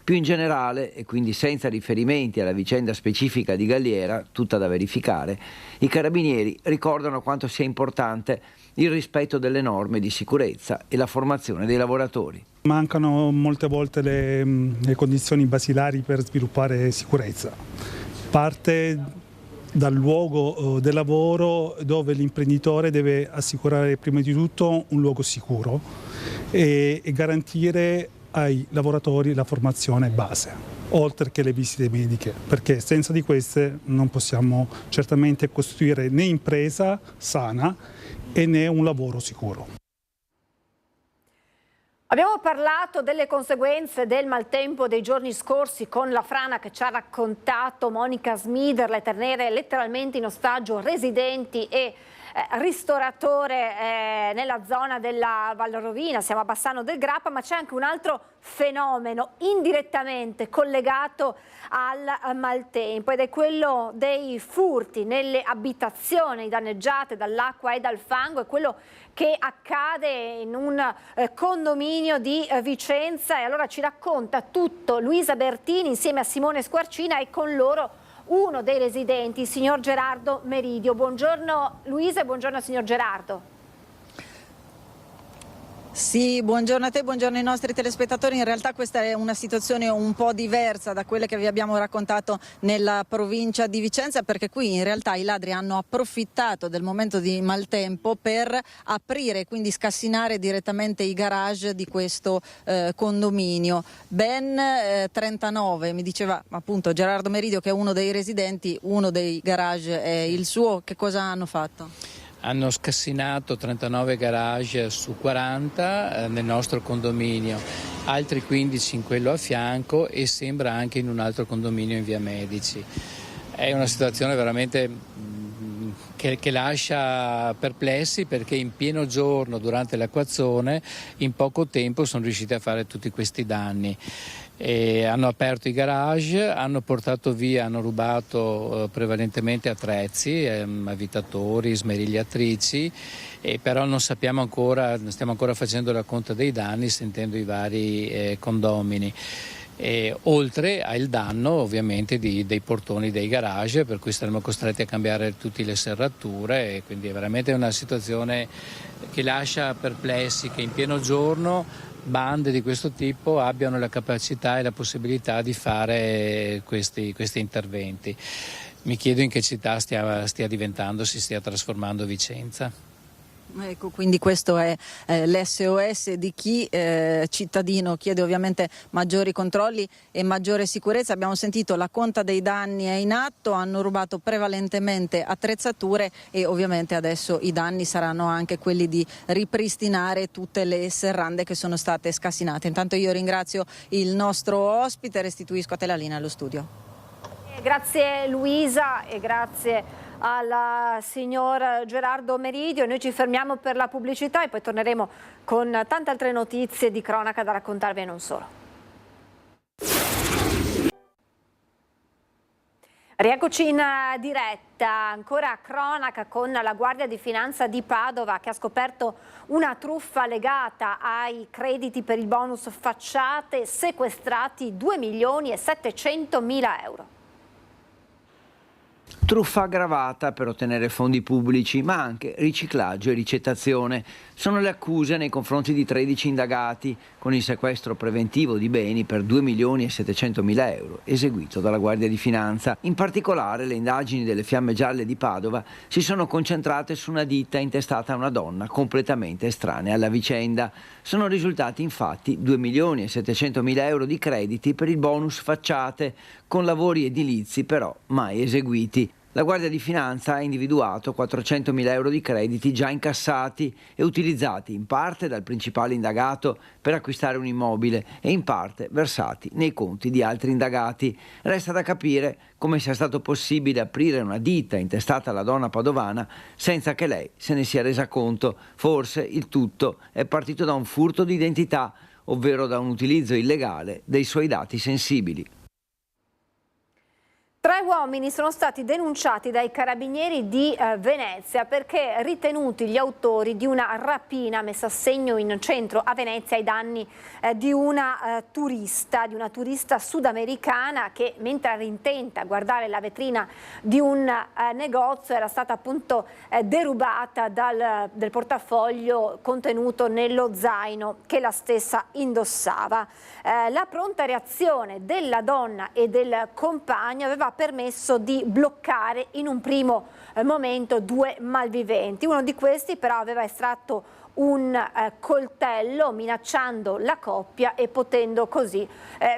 Più in generale, e quindi senza riferimenti alla vicenda specifica di Galliera, tutta da verificare, i carabinieri ricordano quanto sia importante il rispetto delle norme di sicurezza e la formazione dei lavoratori. Mancano molte volte le condizioni basilari per sviluppare sicurezza. Parte dal luogo del lavoro, dove l'imprenditore deve assicurare prima di tutto un luogo sicuro e garantire ai lavoratori la formazione base, oltre che le visite mediche, perché senza di queste non possiamo certamente costruire né impresa sana e né un lavoro sicuro. Abbiamo parlato delle conseguenze del maltempo dei giorni scorsi con la frana che ci ha raccontato Monica Smiderle, tenere letteralmente in ostaggio residenti e ristoratore nella zona della Valrovina. Siamo a Bassano del Grappa, ma c'è anche un altro fenomeno indirettamente collegato al maltempo ed è quello dei furti nelle abitazioni danneggiate dall'acqua e dal fango. È quello che accade in un condominio di Vicenza, e allora ci racconta tutto Luisa Bertini insieme a Simone Squarcina e con loro uno dei residenti, il signor Gerardo Meridio. Buongiorno Luisa e buongiorno signor Gerardo. Sì, buongiorno a te, buongiorno ai nostri telespettatori. In realtà questa è una situazione un po' diversa da quelle che vi abbiamo raccontato nella provincia di Vicenza, perché qui in realtà i ladri hanno approfittato del momento di maltempo per aprire e quindi scassinare direttamente i garage di questo condominio. Ben 39, mi diceva appunto Gerardo Meridio, che è uno dei residenti, uno dei garage è il suo. Che cosa hanno fatto? Hanno scassinato 39 garage su 40 nel nostro condominio, altri 15 in quello a fianco e sembra anche in un altro condominio in via Medici. È una situazione veramente che lascia perplessi, perché in pieno giorno durante l'acquazzone in poco tempo sono riusciti a fare tutti questi danni. Hanno aperto i garage, hanno portato via, hanno rubato prevalentemente attrezzi, avvitatori, smerigliatrici, però non sappiamo ancora, stiamo ancora facendo la conta dei danni, sentendo i vari condomini. oltre al danno ovviamente dei portoni dei garage, per cui saremo costretti a cambiare tutte le serrature, e quindi è veramente una situazione che lascia perplessi che in pieno giorno bande di questo tipo abbiano la capacità e la possibilità di fare questi interventi. Mi chiedo in che città stia diventando, si stia trasformando Vicenza. Ecco, quindi questo è l'SOS di chi cittadino chiede ovviamente maggiori controlli e maggiore sicurezza. Abbiamo sentito la conta dei danni è in atto, hanno rubato prevalentemente attrezzature e ovviamente adesso i danni saranno anche quelli di ripristinare tutte le serrande che sono state scassinate. Intanto io ringrazio il nostro ospite e restituisco a te la linea allo studio. Grazie Luisa e grazie al signor Gerardo Meridio. Noi ci fermiamo per la pubblicità e poi torneremo con tante altre notizie di cronaca da raccontarvi e non solo. Rieccoci in diretta, ancora cronaca con la Guardia di Finanza di Padova che ha scoperto una truffa legata ai crediti per il bonus facciate, sequestrati 2.700.000 euro. Truffa aggravata per ottenere fondi pubblici, ma anche riciclaggio e ricettazione. Sono le accuse nei confronti di 13 indagati con il sequestro preventivo di beni per 2.700.000 euro eseguito dalla Guardia di Finanza. In particolare le indagini delle Fiamme Gialle di Padova si sono concentrate su una ditta intestata a una donna completamente estranea alla vicenda. Sono risultati infatti 2.700.000 euro di crediti per il bonus facciate, con lavori edilizi però mai eseguiti. La Guardia di Finanza ha individuato 400.000 euro di crediti già incassati e utilizzati in parte dal principale indagato per acquistare un immobile e in parte versati nei conti di altri indagati. Resta da capire come sia stato possibile aprire una ditta intestata alla donna padovana senza che lei se ne sia resa conto. Forse il tutto è partito da un furto di identità, ovvero da un utilizzo illegale dei suoi dati sensibili. 3 uomini sono stati denunciati dai carabinieri di Venezia perché ritenuti gli autori di una rapina messa a segno in centro a Venezia ai danni di una turista sudamericana che, mentre era intenta a guardare la vetrina di un negozio, era stata appunto derubata del portafoglio contenuto nello zaino che la stessa indossava. La pronta reazione della donna e del compagno aveva permesso di bloccare in un primo momento 2 malviventi. Uno di questi però aveva estratto un coltello minacciando la coppia e potendo così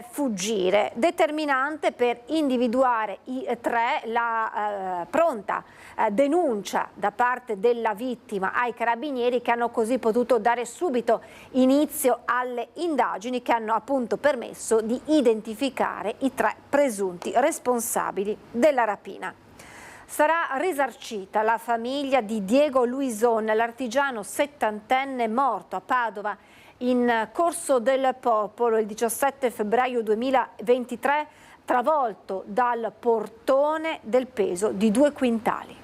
fuggire. Determinante per individuare i 3 la pronta denuncia da parte della vittima ai carabinieri, che hanno così potuto dare subito inizio alle indagini che hanno appunto permesso di identificare i 3 presunti responsabili della rapina. Sarà risarcita la famiglia di Diego Luison, l'artigiano 70enne morto a Padova in Corso del Popolo il 17 febbraio 2023, travolto dal portone del peso di 2 quintali.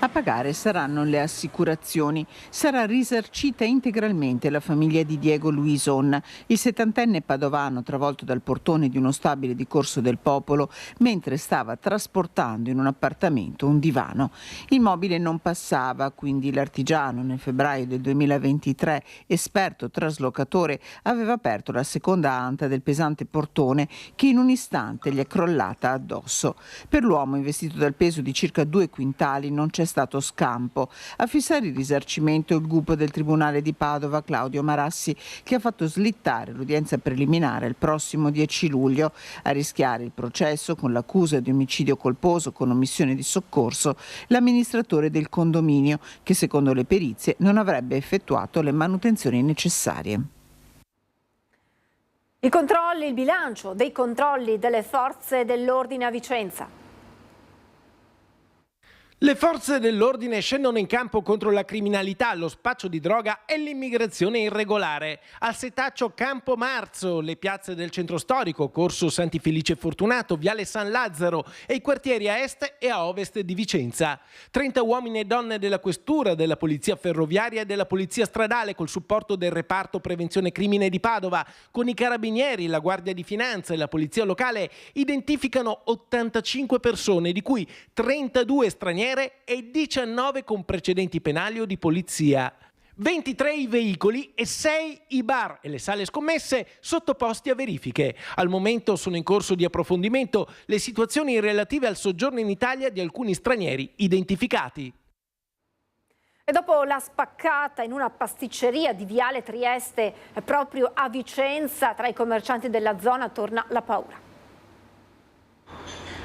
A pagare saranno le assicurazioni. Sarà risarcita integralmente la famiglia di Diego Luison, il 70enne padovano travolto dal portone di uno stabile di Corso del Popolo mentre stava trasportando in un appartamento un divano. Il mobile non passava, quindi l'artigiano nel febbraio del 2023, esperto traslocatore, aveva aperto la seconda anta del pesante portone che in un istante gli è crollata addosso. Per l'uomo investito dal peso di circa 2 quintali non c'è stato scampo. A fissare il risarcimento il GUP del Tribunale di Padova, Claudio Marassi, che ha fatto slittare l'udienza preliminare il prossimo 10 luglio. A rischiare il processo con l'accusa di omicidio colposo con omissione di soccorso l'amministratore del condominio, che secondo le perizie non avrebbe effettuato le manutenzioni necessarie. I controlli, il bilancio dei controlli delle forze dell'ordine a Vicenza. Le forze dell'ordine scendono in campo contro la criminalità, lo spaccio di droga e l'immigrazione irregolare. Al setaccio Campo Marzo, le piazze del centro storico, Corso Santi Felice Fortunato, Viale San Lazzaro e i quartieri a est e a ovest di Vicenza. 30 uomini e donne della questura, della polizia ferroviaria e della polizia stradale col supporto del reparto prevenzione crimine di Padova, con i carabinieri, la guardia di finanza e la polizia locale identificano 85 persone, di cui 32 straniere e 19 con precedenti penali o di polizia. 23 i veicoli e 6 i bar e le sale scommesse sottoposti a verifiche. Al momento sono in corso di approfondimento le situazioni relative al soggiorno in Italia di alcuni stranieri identificati. E dopo la spaccata in una pasticceria di Viale Trieste, proprio a Vicenza, tra i commercianti della zona torna la paura.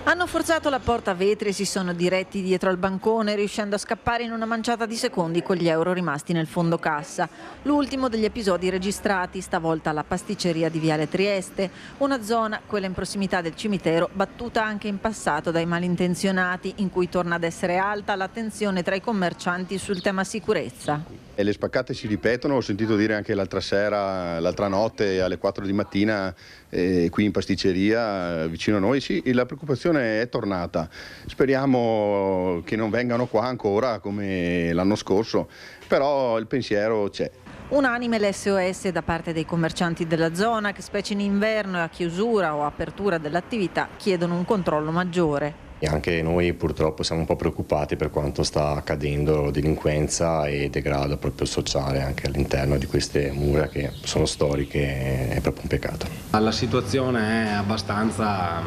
Hanno forzato la porta a vetri e si sono diretti dietro al bancone, riuscendo a scappare in una manciata di secondi con gli euro rimasti nel fondo cassa. L'ultimo degli episodi registrati, stavolta alla pasticceria di Viale Trieste, una zona, quella in prossimità del cimitero, battuta anche in passato dai malintenzionati, in cui torna ad essere alta l'attenzione tra i commercianti sul tema sicurezza. E le spaccate si ripetono, ho sentito dire anche l'altra notte alle 4 di mattina qui in pasticceria vicino a noi. Sì, la preoccupazione è tornata, speriamo che non vengano qua ancora come l'anno scorso, però il pensiero c'è. Unanime l'SOS da parte dei commercianti della zona che, specie in inverno e a chiusura o apertura dell'attività, chiedono un controllo maggiore. E anche noi purtroppo siamo un po' preoccupati per quanto sta accadendo, delinquenza e degrado proprio sociale anche all'interno di queste mura che sono storiche, è proprio un peccato. La situazione è abbastanza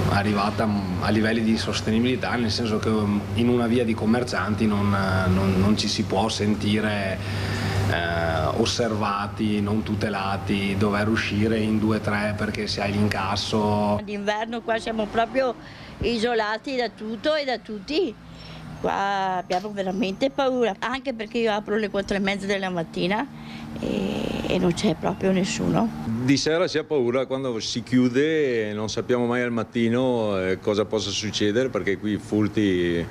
arrivata a livelli di sostenibilità, nel senso che in una via di commercianti non ci si può sentire osservati, non tutelati, dover uscire in 2-3 perché se hai l'incasso. D'inverno qua siamo proprio isolati da tutto e da tutti. Qua abbiamo veramente paura, anche perché io apro alle 4:30 della mattina e non c'è proprio nessuno. Di sera si ha paura, quando si chiude non sappiamo mai al mattino cosa possa succedere, perché qui i furti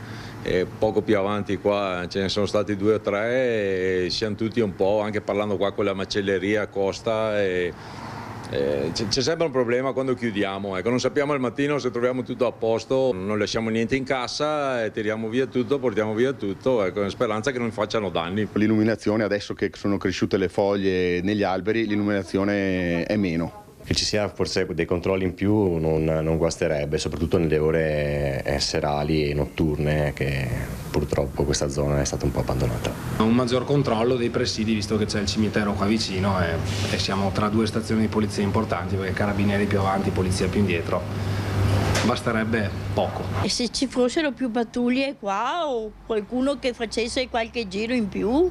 poco più avanti qua ce ne sono stati 2 o 3 e siamo tutti un po', anche parlando qua con la macelleria Costa, c'è sempre un problema quando chiudiamo, ecco, non sappiamo al mattino se troviamo tutto a posto, non lasciamo niente in cassa e tiriamo via tutto, portiamo via tutto, ecco, in speranza che non facciano danni. L'illuminazione, adesso che sono cresciute le foglie negli alberi, l'illuminazione è meno. Che ci sia forse dei controlli in più non guasterebbe, soprattutto nelle ore serali e notturne, che purtroppo questa zona è stata un po' abbandonata. Un maggior controllo dei presidi, visto che c'è il cimitero qua vicino e siamo tra 2 stazioni di polizia importanti, perché carabinieri più avanti, polizia più indietro, basterebbe poco. E se ci fossero più pattuglie qua o qualcuno che facesse qualche giro in più,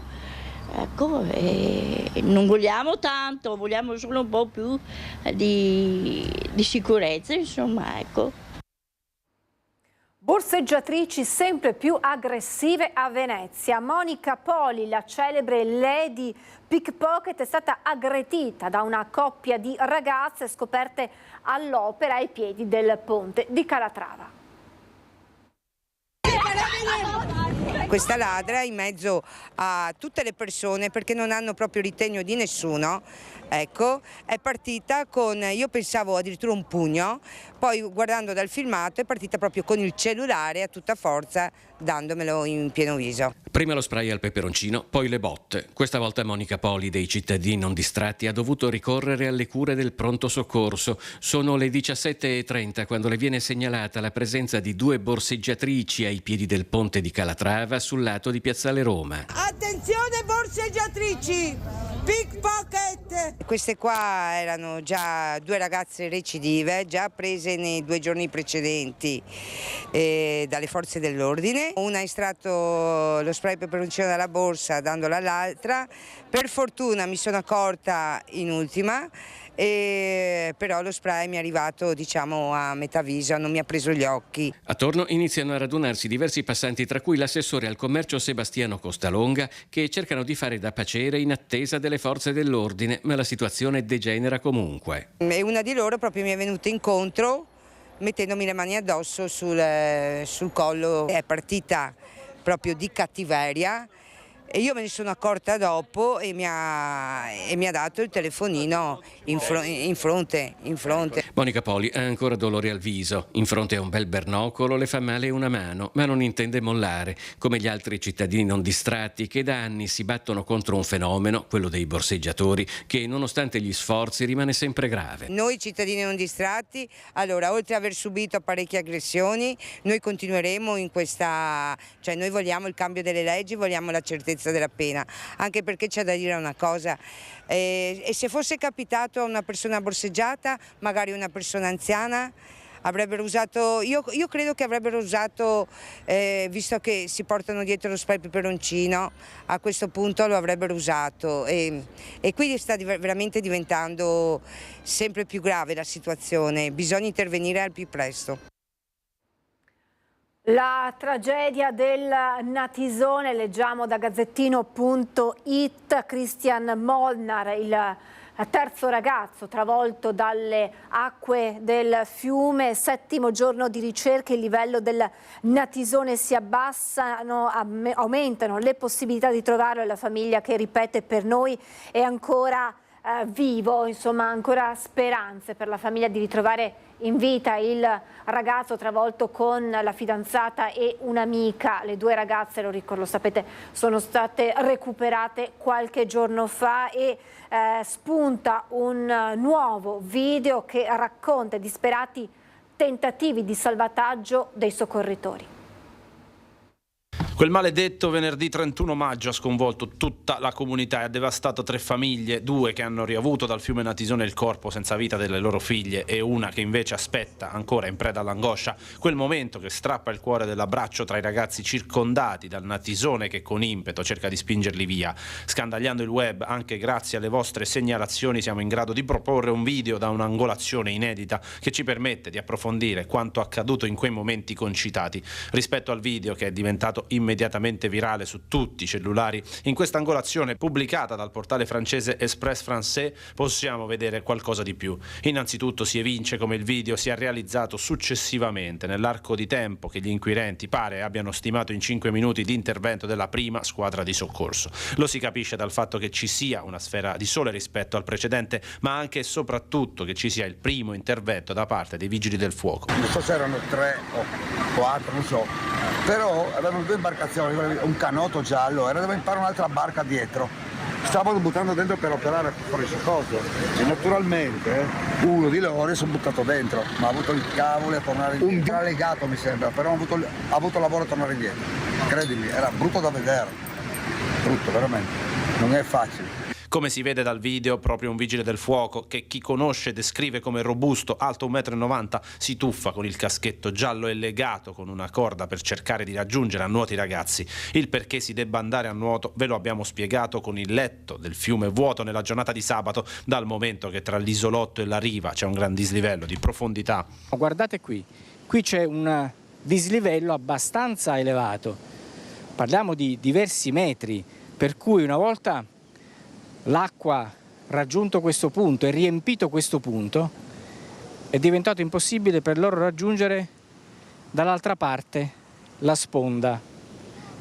ecco, non vogliamo tanto, vogliamo solo un po' più di sicurezza, insomma, ecco. Borseggiatrici sempre più aggressive a Venezia. Monica Poli, la celebre Lady Pickpocket, è stata aggredita da una coppia di ragazze scoperte all'opera ai piedi del ponte di Calatrava. Questa ladra in mezzo a tutte le persone, perché non hanno proprio ritegno di nessuno, ecco, è partita con, io pensavo addirittura un pugno, poi guardando dal filmato è partita proprio con il cellulare a tutta forza, dandomelo in pieno viso. Prima lo spray al peperoncino, poi le botte. Questa volta Monica Poli, dei cittadini non distratti, ha dovuto ricorrere alle cure del pronto soccorso. Sono le 17:30 quando le viene segnalata la presenza di 2 borseggiatrici ai piedi del ponte di Calatrava sul lato di Piazzale Roma. Attenzione borseggiatrici! Pickpocket! Queste qua erano già 2 ragazze recidive, già prese nei 2 giorni precedenti dalle forze dell'ordine. Una ha estratto lo spray peperoncino dalla borsa dandola all'altra. Per fortuna mi sono accorta in ultima, però lo spray mi è arrivato, diciamo, a metà viso, non mi ha preso gli occhi. Attorno iniziano a radunarsi diversi passanti, tra cui l'assessore al commercio Sebastiano Costalonga, che cercano di fare da pacere in attesa delle forze dell'ordine, ma la situazione degenera comunque. E una di loro proprio mi è venuta incontro mettendomi le mani addosso sul collo. È partita proprio di cattiveria e io me ne sono accorta dopo e mi ha dato il telefonino in fronte. Monica Poli ha ancora dolore al viso, in fronte a un bel bernocolo le fa male una mano, ma non intende mollare, come gli altri cittadini non distratti che da anni si battono contro un fenomeno, quello dei borseggiatori, che nonostante gli sforzi rimane sempre grave. Noi cittadini non distratti, allora oltre ad aver subito parecchie aggressioni, noi continueremo in questa, cioè noi vogliamo il cambio delle leggi, vogliamo la certezza della pena, anche perché c'è da dire una cosa, e se fosse capitato a una persona borseggiata, magari una persona anziana, avrebbero usato, io credo che avrebbero usato, visto che si portano dietro lo spray peperoncino, a questo punto lo avrebbero usato e quindi sta veramente diventando sempre più grave la situazione, bisogna intervenire al più presto. La tragedia del Natisone, leggiamo da Gazzettino.it, Christian Molnar, il terzo ragazzo travolto dalle acque del fiume, 7° giorno di ricerca, il livello del Natisone si abbassano, aumentano le possibilità di trovarlo e la famiglia che ripete per noi è ancora vivo, insomma ancora speranze per la famiglia di ritrovare in vita il ragazzo travolto con la fidanzata e un'amica. Le 2 ragazze, lo sapete, sono state recuperate qualche giorno fa e spunta un nuovo video che racconta i disperati tentativi di salvataggio dei soccorritori. Quel maledetto venerdì 31 maggio ha sconvolto tutta la comunità e ha devastato 3 famiglie, 2 che hanno riavuto dal fiume Natisone il corpo senza vita delle loro figlie e una che invece aspetta, ancora in preda all'angoscia, quel momento che strappa il cuore dell'abbraccio tra i ragazzi circondati dal Natisone che con impeto cerca di spingerli via. Scandagliando il web, anche grazie alle vostre segnalazioni, siamo in grado di proporre un video da un'angolazione inedita che ci permette di approfondire quanto accaduto in quei momenti concitati. Rispetto al video che è diventato immediatamente virale su tutti i cellulari, in questa angolazione pubblicata dal portale francese Express Français possiamo vedere qualcosa di più. Innanzitutto si evince come il video sia realizzato successivamente nell'arco di tempo che gli inquirenti pare abbiano stimato in 5 minuti di intervento della prima squadra di soccorso. Lo si capisce dal fatto che ci sia una sfera di sole rispetto al precedente, ma anche e soprattutto che ci sia il primo intervento da parte dei vigili del fuoco. Non so se erano 3 o 4, non so, però avevano 2 imbarcazioni, un canotto giallo, era dove impara un'altra barca dietro. Stavano buttando dentro per operare per il soccorso e naturalmente uno di loro si è buttato dentro, ma ha avuto il cavolo a tornare indietro. Era legato mi sembra, però ha avuto lavoro a tornare indietro. Credimi, era brutto da vedere, brutto veramente, non è facile. Come si vede dal video, proprio un vigile del fuoco, che chi conosce descrive come robusto, alto 1,90 m, si tuffa con il caschetto giallo e legato con una corda per cercare di raggiungere a nuoto i ragazzi. Il perché si debba andare a nuoto ve lo abbiamo spiegato con il letto del fiume vuoto nella giornata di sabato, dal momento che tra l'isolotto e la riva c'è un gran dislivello di profondità. Guardate qui c'è un dislivello abbastanza elevato, parliamo di diversi metri, per cui una volta l'acqua raggiunto questo punto e riempito questo punto è diventato impossibile per loro raggiungere dall'altra parte la sponda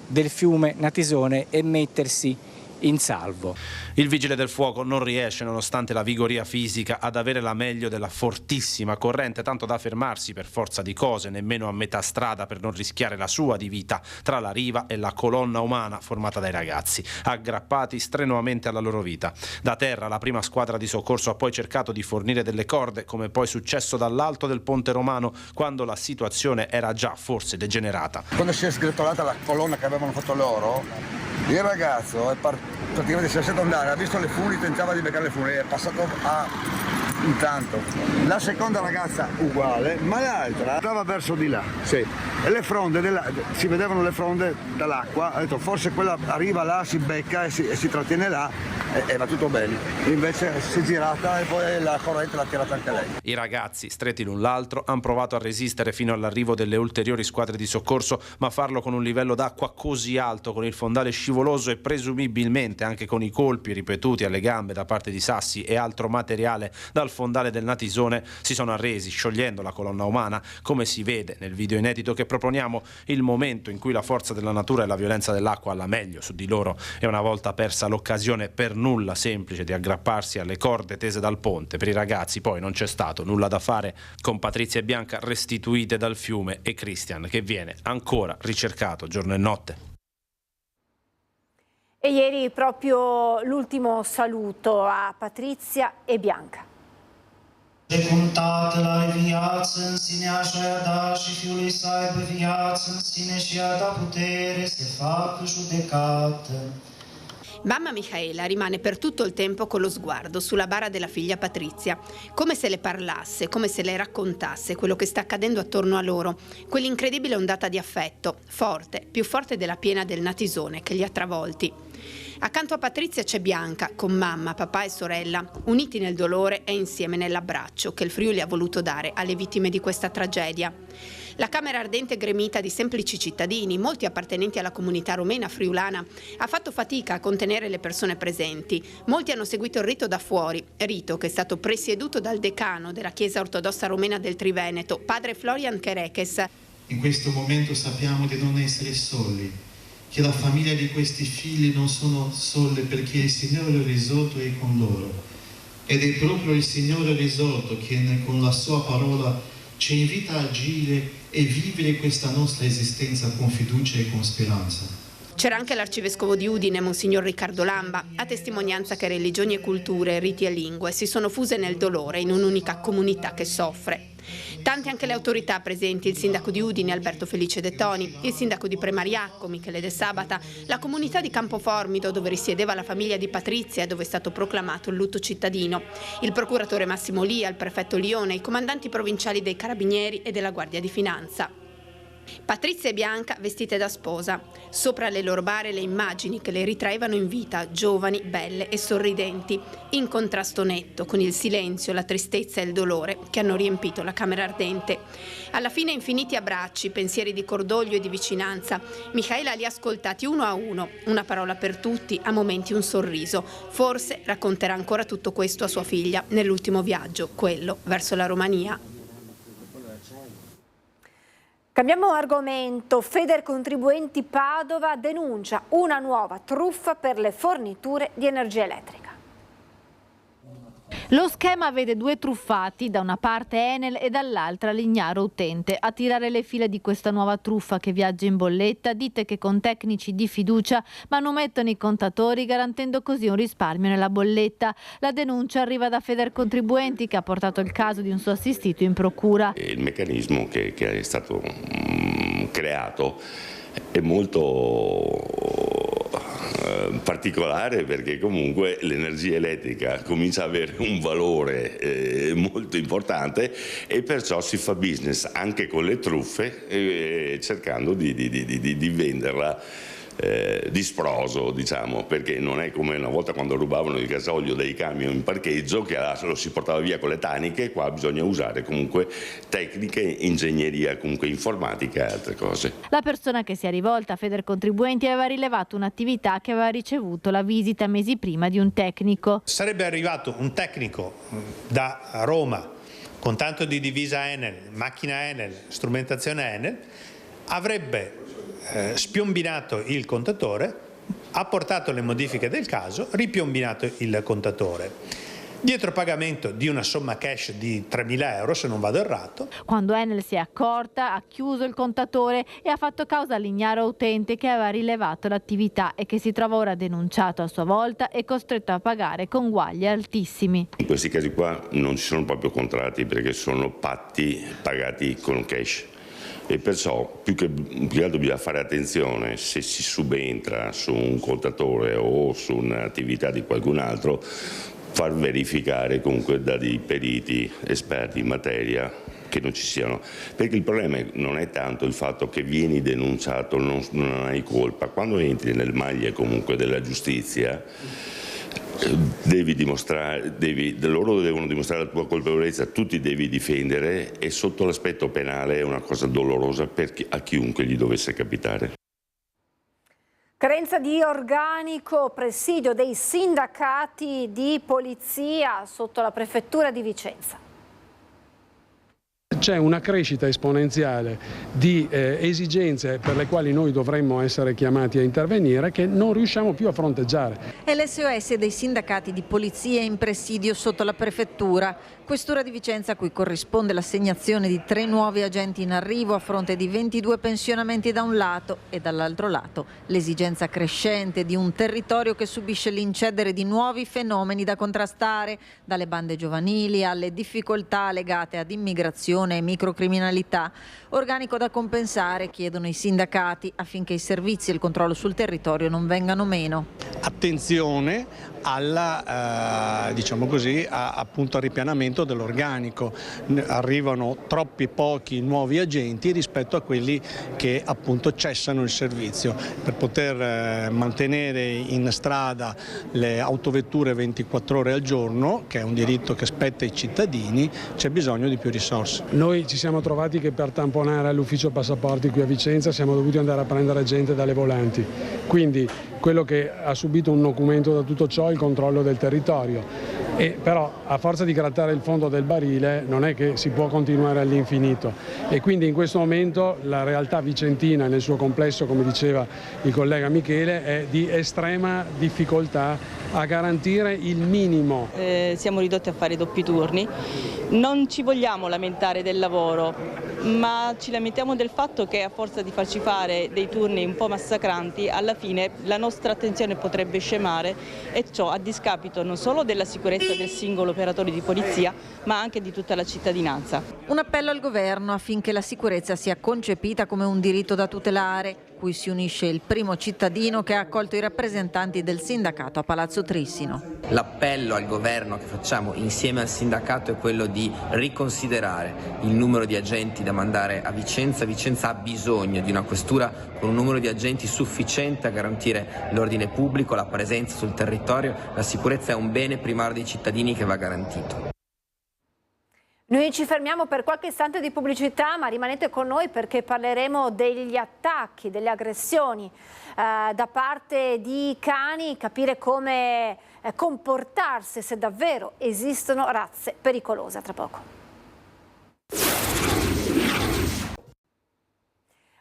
del fiume Natisone e mettersi in salvo. Il vigile del fuoco non riesce, nonostante la vigoria fisica, ad avere la meglio della fortissima corrente, tanto da fermarsi per forza di cose nemmeno a metà strada per non rischiare la sua di vita tra la riva e la colonna umana formata dai ragazzi, aggrappati strenuamente alla loro vita. Da terra la prima squadra di soccorso ha poi cercato di fornire delle corde, come poi successo dall'alto del Ponte Romano, quando la situazione era già forse degenerata. Quando si è sgretolata la colonna che avevano fatto loro, il ragazzo praticamente si è lasciato andare, ha visto le funi, tentava di beccare le funi, è passato a intanto. La seconda ragazza uguale, ma l'altra andava verso di là, sì. E le fronde, si vedevano le fronde dall'acqua, ha detto forse quella arriva là, si becca e si trattiene là e va tutto bene. Invece si è girata e poi la corrente l'ha tirata anche lei. I ragazzi, stretti l'un l'altro, hanno provato a resistere fino all'arrivo delle ulteriori squadre di soccorso, ma farlo con un livello d'acqua così alto, con il fondale scivoloso e presumibilmente anche con i colpi ripetuti alle gambe da parte di sassi e altro materiale dal dal fondale del Natisone si sono arresi, sciogliendo la colonna umana, come si vede nel video inedito che proponiamo. Il momento in cui la forza della natura e la violenza dell'acqua alla meglio su di loro, e una volta persa l'occasione per nulla semplice di aggrapparsi alle corde tese dal ponte, per i ragazzi poi non c'è stato nulla da fare, con Patrizia e Bianca restituite dal fiume e Christian che viene ancora ricercato giorno e notte. E ieri proprio l'ultimo saluto a Patrizia e Bianca. Precum Tatăl are viață în sine, așa i-a dat și Fiului să aibă viață în sine și i-a dat putere să facă judecată. Mamma Michaela rimane per tutto il tempo con lo sguardo sulla bara della figlia Patrizia, come se le parlasse, come se le raccontasse quello che sta accadendo attorno a loro, quell'incredibile ondata di affetto, forte, più forte della piena del Natisone che li ha travolti. Accanto a Patrizia c'è Bianca, con mamma, papà e sorella, uniti nel dolore e insieme nell'abbraccio che il Friuli ha voluto dare alle vittime di questa tragedia. La Camera Ardente gremita di semplici cittadini, molti appartenenti alla comunità romena friulana, ha fatto fatica a contenere le persone presenti. Molti hanno seguito il rito da fuori, rito che è stato presieduto dal decano della Chiesa Ortodossa Romena del Triveneto, padre Florian Kerekes. In questo momento sappiamo di non essere soli, che la famiglia di questi figli non sono sole perché il Signore risorto è con loro. Ed è proprio il Signore risorto che con la sua parola ci invita a agire e vivere questa nostra esistenza con fiducia e con speranza. C'era anche l'arcivescovo di Udine, Monsignor Riccardo Lamba, a testimonianza che religioni e culture, riti e lingue si sono fuse nel dolore in un'unica comunità che soffre. Tante anche le autorità presenti, il sindaco di Udine Alberto Felice De Toni, il sindaco di Premariacco Michele De Sabata, la comunità di Campoformido dove risiedeva la famiglia di Patrizia e dove è stato proclamato il lutto cittadino, il procuratore Massimo Lia, il prefetto Lione, i comandanti provinciali dei Carabinieri e della Guardia di Finanza. Patrizia e Bianca vestite da sposa, sopra le loro bare le immagini che le ritraevano in vita, giovani, belle e sorridenti, in contrasto netto con il silenzio, la tristezza e il dolore che hanno riempito la Camera Ardente. Alla fine infiniti abbracci, pensieri di cordoglio e di vicinanza. Michaela li ha ascoltati uno a uno, una parola per tutti, a momenti un sorriso. Forse racconterà ancora tutto questo a sua figlia nell'ultimo viaggio, quello verso la Romania. Cambiamo argomento. Federcontribuenti Padova denuncia una nuova truffa per le forniture di energia elettrica. Lo schema vede due truffati, da una parte Enel e dall'altra Lignaro Utente. A tirare le fila di questa nuova truffa che viaggia in bolletta, ditte che con tecnici di fiducia manomettono i contatori, garantendo così un risparmio nella bolletta. La denuncia arriva da Federcontribuenti, che ha portato il caso di un suo assistito in procura. Il meccanismo che è stato creato è molto particolare, perché comunque l'energia elettrica comincia ad avere un valore molto importante e perciò si fa business anche con le truffe, cercando di venderla di sproso, diciamo, perché non è come una volta quando rubavano il gasolio dai camion in parcheggio che lo si portava via con le taniche. Qua bisogna usare comunque tecniche, ingegneria, comunque informatica e altre cose. La persona che si è rivolta a Federcontribuenti aveva rilevato un'attività che aveva ricevuto la visita mesi prima di un tecnico. Sarebbe arrivato un tecnico da Roma con tanto di divisa Enel, macchina Enel, strumentazione Enel, avrebbe spiombinato il contatore, ha portato le modifiche del caso, ripiombinato il contatore. Dietro pagamento di una somma cash di 3.000 euro, se non vado errato. Quando Enel si è accorta, ha chiuso il contatore e ha fatto causa all'Ignaro Utente, che aveva rilevato l'attività e che si trova ora denunciato a sua volta e costretto a pagare conguagli altissimi. In questi casi qua non ci sono proprio contratti, perché sono patti pagati con cash. E perciò più che altro bisogna fare attenzione se si subentra su un contatore o su un'attività di qualcun altro, far verificare comunque da dei periti esperti in materia che non ci siano, perché il problema non è tanto il fatto che vieni denunciato, non hai colpa. Quando entri nelle maglie comunque della giustizia devi dimostrare, loro devono dimostrare la tua colpevolezza, tu ti devi difendere, e sotto l'aspetto penale è una cosa dolorosa a chiunque gli dovesse capitare. Carenza di organico, presidio dei sindacati di polizia sotto la prefettura di Vicenza. C'è una crescita esponenziale di esigenze per le quali noi dovremmo essere chiamati a intervenire che non riusciamo più a fronteggiare. È l'SOS dei sindacati di polizia in presidio sotto la prefettura. Questura di Vicenza, a cui corrisponde l'assegnazione di 3 nuovi agenti in arrivo a fronte di 22 pensionamenti da un lato e dall'altro lato l'esigenza crescente di un territorio che subisce l'incedere di nuovi fenomeni da contrastare, dalle bande giovanili alle difficoltà legate ad immigrazione e microcriminalità. Organico da compensare, chiedono i sindacati, affinché i servizi e il controllo sul territorio non vengano meno. Attenzione alla, diciamo così, appunto al ripianamento dell'organico. Arrivano troppi pochi nuovi agenti rispetto a quelli che appunto cessano il servizio. Per poter mantenere in strada le autovetture 24 ore al giorno, che è un diritto che spetta ai cittadini, c'è bisogno di più risorse. Noi ci siamo trovati che per tamponare all'ufficio passaporti qui a Vicenza siamo dovuti andare a prendere gente dalle volanti. Quindi quello che ha subito un nocumento da tutto ciò è il controllo del territorio. Però a forza di grattare il fondo del barile non è che si può continuare all'infinito e quindi in questo momento la realtà vicentina nel suo complesso, come diceva il collega Michele, è di estrema difficoltà a garantire il minimo. Siamo ridotti a fare doppi turni, non ci vogliamo lamentare del lavoro, ma ci lamentiamo del fatto che a forza di farci fare dei turni un po' massacranti, alla fine la nostra attenzione potrebbe scemare e ciò a discapito non solo della sicurezza del singolo operatore di polizia, ma anche di tutta la cittadinanza. Un appello al governo affinché la sicurezza sia concepita come un diritto da tutelare, cui si unisce il primo cittadino che ha accolto i rappresentanti del sindacato a Palazzo Trissino. L'appello al governo che facciamo insieme al sindacato è quello di riconsiderare il numero di agenti da mandare a Vicenza. Vicenza ha bisogno di una questura con un numero di agenti sufficiente a garantire l'ordine pubblico, la presenza sul territorio. La sicurezza è un bene primario dei cittadini che va garantito. Noi ci fermiamo per qualche istante di pubblicità, ma rimanete con noi perché parleremo degli attacchi, delle aggressioni da parte di cani, capire come comportarsi se davvero esistono razze pericolose. A tra poco.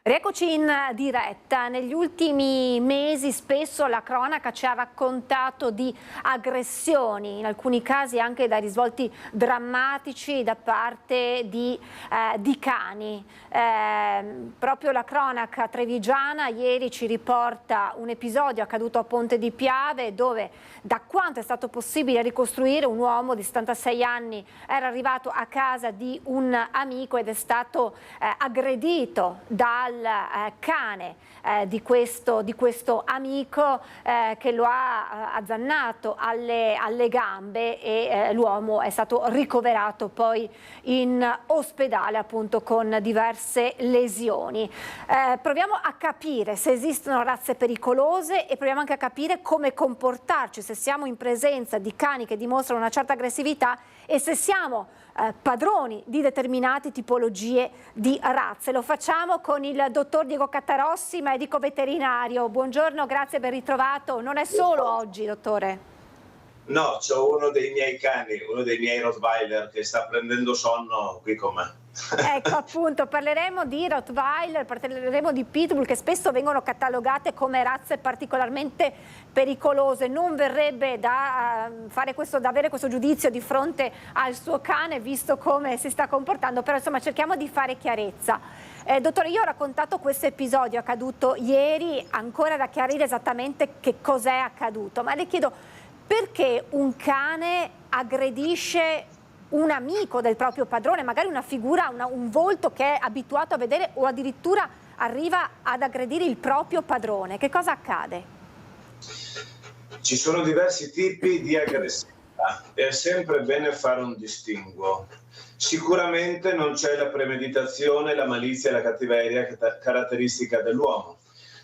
Rieccoci in diretta. Negli ultimi mesi spesso la cronaca ci ha raccontato di aggressioni, in alcuni casi anche dai risvolti drammatici da parte di cani. Proprio la cronaca trevigiana ieri ci riporta un episodio accaduto a Ponte di Piave dove, da quanto è stato possibile ricostruire, un uomo di 76 anni era arrivato a casa di un amico ed è stato aggredito dal cane di questo amico che lo ha azzannato alle gambe e l'uomo è stato ricoverato poi in ospedale appunto con diverse lesioni. Proviamo a capire se esistono razze pericolose e proviamo anche a capire come comportarci se siamo in presenza di cani che dimostrano una certa aggressività e se siamo padroni di determinate tipologie di razze. Lo facciamo con il dottor Diego Cattarossi, medico veterinario. Buongiorno, grazie per ritrovato. Non è solo oggi, dottore? No, c'ho uno dei miei cani, uno dei miei Rottweiler che sta prendendo sonno qui con me. Ecco, appunto, parleremo di Rottweiler, parleremo di Pitbull, che spesso vengono catalogate come razze particolarmente pericolose. Non verrebbe da avere questo giudizio di fronte al suo cane, visto come si sta comportando, però insomma cerchiamo di fare chiarezza. Dottore, io ho raccontato questo episodio accaduto ieri, ancora da chiarire esattamente che cos'è accaduto, ma le chiedo perché un cane aggredisce un amico del proprio padrone, magari una figura, un volto che è abituato a vedere, o addirittura arriva ad aggredire il proprio padrone. Che cosa accade? Ci sono diversi tipi di aggressività, è sempre bene fare un distinguo. Sicuramente non c'è la premeditazione, la malizia e la cattiveria caratteristica dell'uomo.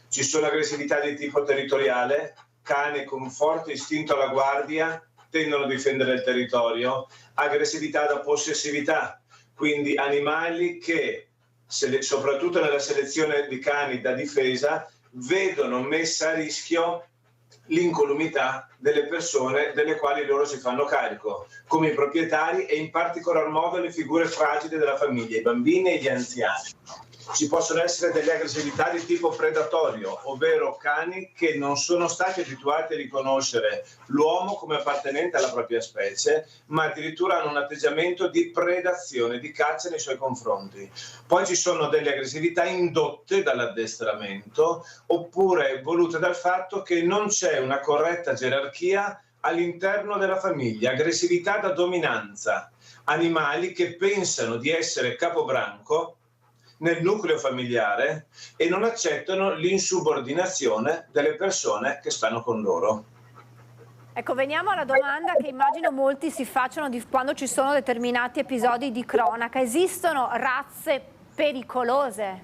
Ci sono aggressività di tipo territoriale, cani con forte istinto alla guardia tendono a difendere il territorio, aggressività da possessività, quindi animali che, soprattutto nella selezione di cani da difesa, vedono messa a rischio l'incolumità delle persone delle quali loro si fanno carico, come i proprietari e in particolar modo le figure fragili della famiglia, i bambini e gli anziani. Ci possono essere delle aggressività di tipo predatorio, ovvero cani che non sono stati abituati a riconoscere l'uomo come appartenente alla propria specie, ma addirittura hanno un atteggiamento di predazione, di caccia nei suoi confronti. Poi ci sono delle aggressività indotte dall'addestramento, oppure volute dal fatto che non c'è una corretta gerarchia all'interno della famiglia, aggressività da dominanza, animali che pensano di essere capobranco nel nucleo familiare e non accettano l'insubordinazione delle persone che stanno con loro. Ecco, veniamo alla domanda che immagino molti si facciano quando ci sono determinati episodi di cronaca. Esistono razze pericolose?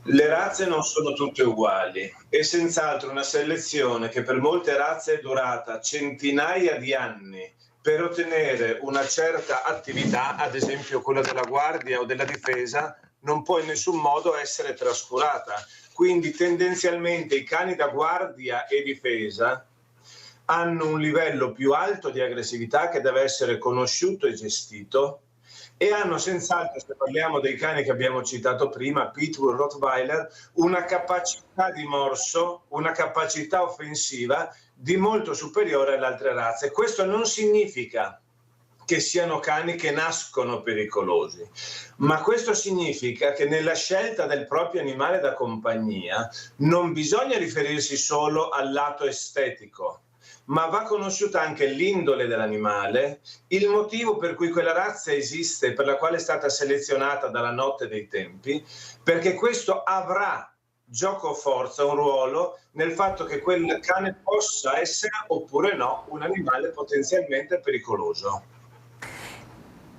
Le razze non sono tutte uguali e senz'altro una selezione che per molte razze è durata centinaia di anni per ottenere una certa attività, ad esempio quella della guardia o della difesa, non può in nessun modo essere trascurata. Quindi tendenzialmente i cani da guardia e difesa hanno un livello più alto di aggressività che deve essere conosciuto e gestito, e hanno senz'altro, se parliamo dei cani che abbiamo citato prima, Pitbull, Rottweiler, una capacità di morso, una capacità offensiva di molto superiore alle altre razze. Questo non significa che siano cani che nascono pericolosi, ma questo significa che nella scelta del proprio animale da compagnia non bisogna riferirsi solo al lato estetico, ma va conosciuta anche l'indole dell'animale, il motivo per cui quella razza esiste, per la quale è stata selezionata dalla notte dei tempi, perché questo avrà gioco forza, un ruolo nel fatto che quel cane possa essere oppure no un animale potenzialmente pericoloso.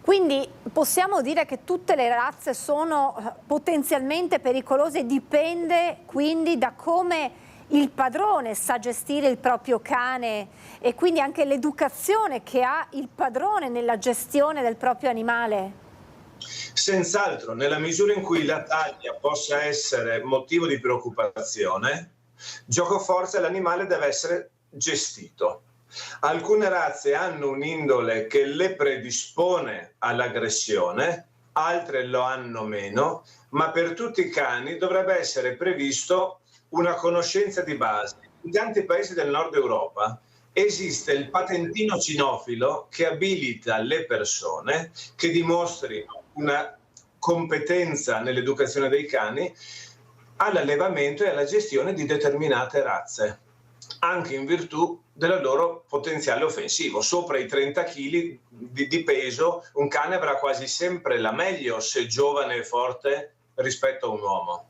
Quindi possiamo dire che tutte le razze sono potenzialmente pericolose, dipende quindi da come il padrone sa gestire il proprio cane e quindi anche l'educazione che ha il padrone nella gestione del proprio animale? Senz'altro, nella misura in cui la taglia possa essere motivo di preoccupazione, gioco forza l'animale deve essere gestito. Alcune razze hanno un'indole che le predispone all'aggressione, altre lo hanno meno, ma per tutti i cani dovrebbe essere previsto una conoscenza di base. In tanti paesi del nord Europa esiste il patentino cinofilo che abilita le persone che dimostrino una competenza nell'educazione dei cani all'allevamento e alla gestione di determinate razze, anche in virtù del loro potenziale offensivo. Sopra i 30 kg di peso un cane avrà quasi sempre la meglio se giovane e forte rispetto a un uomo.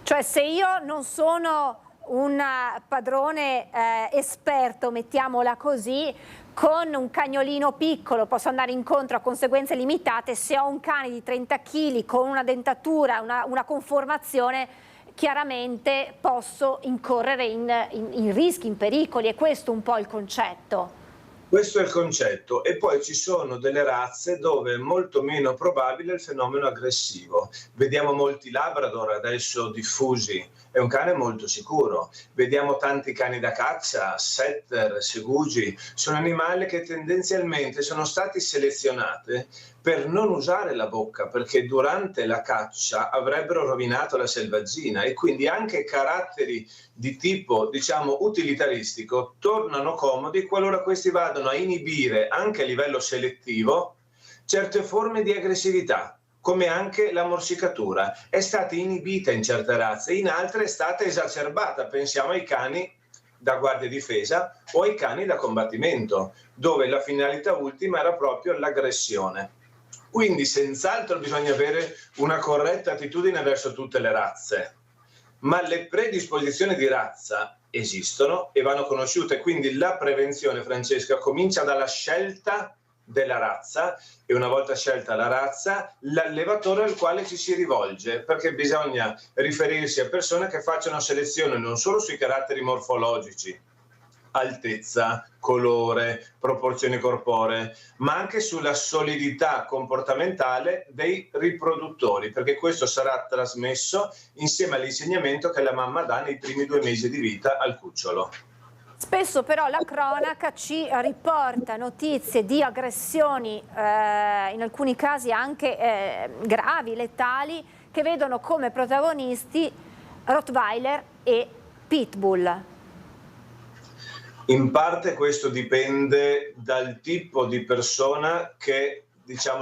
Cioè, se io non sono un padrone esperto, mettiamola così, con un cagnolino piccolo posso andare incontro a conseguenze limitate. Se ho un cane di 30 kg con una dentatura, una conformazione, chiaramente posso incorrere in rischi, in pericoli. È questo un po' il concetto. Questo è il concetto, e poi ci sono delle razze dove è molto meno probabile il fenomeno aggressivo. Vediamo molti Labrador adesso diffusi, è un cane molto sicuro. Vediamo tanti cani da caccia, setter, segugi, sono animali che tendenzialmente sono stati selezionati per non usare la bocca, perché durante la caccia avrebbero rovinato la selvaggina, e quindi anche caratteri di tipo, diciamo, utilitaristico tornano comodi qualora questi vadano a inibire anche a livello selettivo certe forme di aggressività, come anche la morsicatura. È stata inibita in certe razze, in altre è stata esacerbata. Pensiamo ai cani da guardia e difesa o ai cani da combattimento, dove la finalità ultima era proprio l'aggressione. Quindi senz'altro bisogna avere una corretta attitudine verso tutte le razze, ma le predisposizioni di razza esistono e vanno conosciute, quindi la prevenzione, Francesca, comincia dalla scelta della razza, e una volta scelta la razza, l'allevatore al quale ci si rivolge, perché bisogna riferirsi a persone che facciano selezione non solo sui caratteri morfologici, altezza, colore, proporzioni corporee, ma anche sulla solidità comportamentale dei riproduttori, perché questo sarà trasmesso insieme all'insegnamento che la mamma dà nei primi 2 mesi di vita al cucciolo. Spesso però la cronaca ci riporta notizie di aggressioni, in alcuni casi anche gravi, letali, che vedono come protagonisti Rottweiler e Pitbull. In parte questo dipende dal tipo di persona che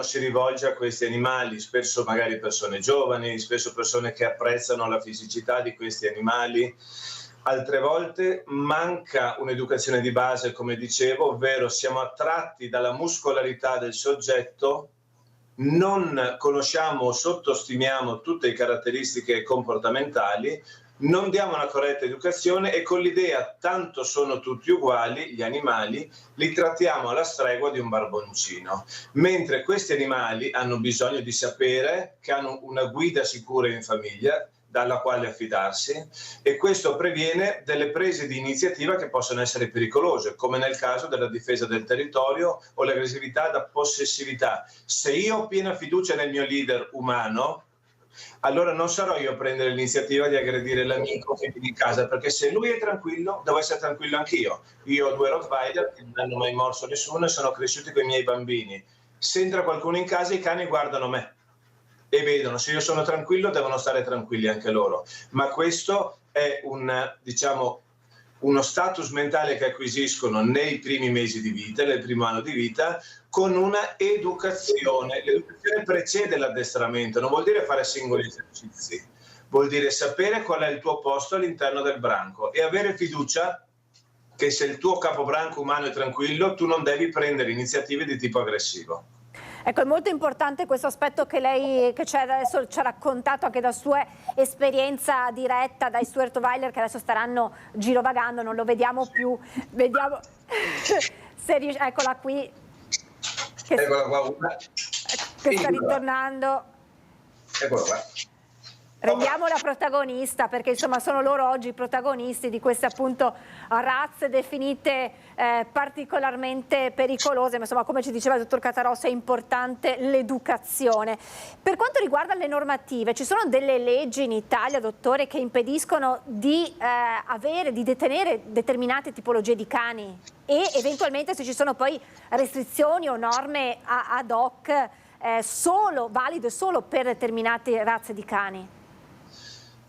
si rivolge a questi animali, spesso magari persone giovani, spesso persone che apprezzano la fisicità di questi animali. Altre volte manca un'educazione di base, come dicevo, ovvero siamo attratti dalla muscolarità del soggetto, non conosciamo o sottostimiamo tutte le caratteristiche comportamentali, non diamo una corretta educazione e con l'idea tanto sono tutti uguali, gli animali, li trattiamo alla stregua di un barboncino. Mentre questi animali hanno bisogno di sapere che hanno una guida sicura in famiglia, dalla quale affidarsi, e questo previene delle prese di iniziativa che possono essere pericolose, come nel caso della difesa del territorio o l'aggressività da possessività. Se io ho piena fiducia nel mio leader umano, allora non sarò io a prendere l'iniziativa di aggredire l'amico che vive in casa, perché se lui è tranquillo, devo essere tranquillo anch'io. Io ho 2 Rottweiler che non hanno mai morso nessuno e sono cresciuti con i miei bambini. Se entra qualcuno in casa, i cani guardano me e vedono, se io sono tranquillo devono stare tranquilli anche loro, ma questo è uno status mentale che acquisiscono nei primi mesi di vita, nel primo anno di vita, con una educazione. L'educazione precede l'addestramento, non vuol dire fare singoli esercizi, vuol dire sapere qual è il tuo posto all'interno del branco e avere fiducia che se il tuo capobranco umano è tranquillo, tu non devi prendere iniziative di tipo aggressivo. Ecco, è molto importante questo aspetto che lei adesso ci ha raccontato anche da sua esperienza diretta, dai suoi Rottweiler che adesso staranno girovagando, non lo vediamo più. Vediamo se riesce, eccola qui. Eccola qua. Che sta ritornando. Eccola qua. Rendiamola protagonista, perché insomma sono loro oggi i protagonisti di queste appunto razze definite particolarmente pericolose, ma insomma come ci diceva il dottor Catarossa è importante l'educazione. Per quanto riguarda le normative, ci sono delle leggi in Italia, dottore, che impediscono di detenere determinate tipologie di cani e eventualmente se ci sono poi restrizioni o norme ad hoc valide solo per determinate razze di cani?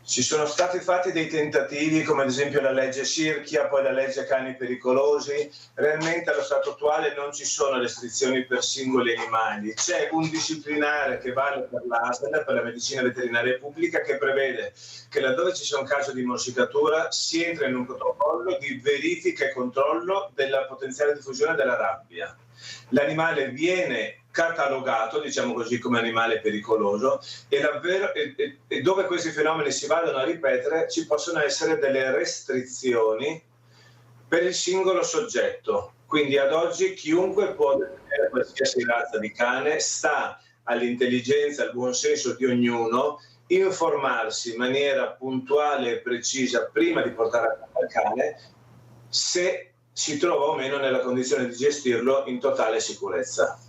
Ci sono stati fatti dei tentativi, come ad esempio la legge Sirchia, poi la legge Cani Pericolosi. Realmente allo stato attuale non ci sono restrizioni per singoli animali. C'è un disciplinare che vale per l'ASL, per la medicina veterinaria pubblica, che prevede che laddove ci sia un caso di morsicatura si entra in un protocollo di verifica e controllo della potenziale diffusione della rabbia. L'animale viene catalogato, diciamo così, come animale pericoloso e dove questi fenomeni si vadano a ripetere ci possono essere delle restrizioni per il singolo soggetto. Quindi ad oggi chiunque può detenere qualsiasi razza di cane, sta all'intelligenza, al buon senso di ognuno informarsi in maniera puntuale e precisa prima di portare a casa il cane se si trova o meno nella condizione di gestirlo in totale sicurezza.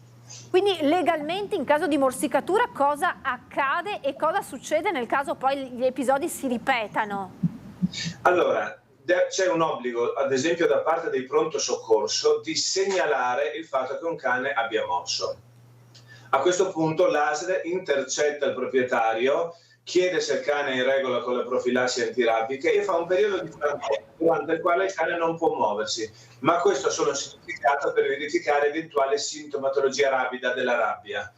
Quindi legalmente in caso di morsicatura cosa accade e cosa succede nel caso poi gli episodi si ripetano? Allora, c'è un obbligo, ad esempio da parte dei pronto soccorso, di segnalare il fatto che un cane abbia morso. A questo punto l'ASL intercetta il proprietario, chiede se il cane è in regola con le profilassi antirabbiche e fa un periodo di quarantena durante il quale il cane non può muoversi, ma questo è solo significato per verificare eventuale sintomatologia rapida della rabbia.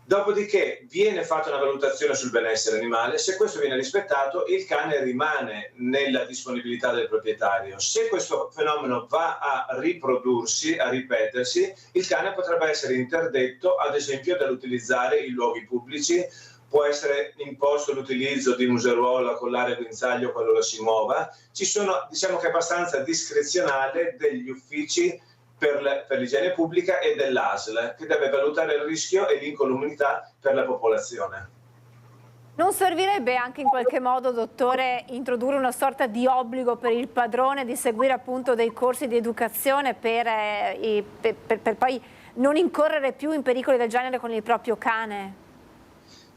Dopodiché viene fatta una valutazione sul benessere animale, se questo viene rispettato il cane rimane nella disponibilità del proprietario. Se questo fenomeno va a riprodursi, a ripetersi, il cane potrebbe essere interdetto ad esempio dall'utilizzare i luoghi pubblici, può essere imposto l'utilizzo di museruola, collare, guinzaglio quando lo si muova. Ci sono, diciamo che è abbastanza discrezionale degli uffici per l'igiene pubblica e dell'ASL, che deve valutare il rischio e l'incolumità per la popolazione. Non servirebbe anche in qualche modo, dottore, introdurre una sorta di obbligo per il padrone di seguire appunto dei corsi di educazione per poi non incorrere più in pericoli del genere con il proprio cane?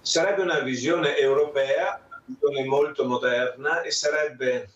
Sarebbe una visione europea, una visione molto moderna, e sarebbe,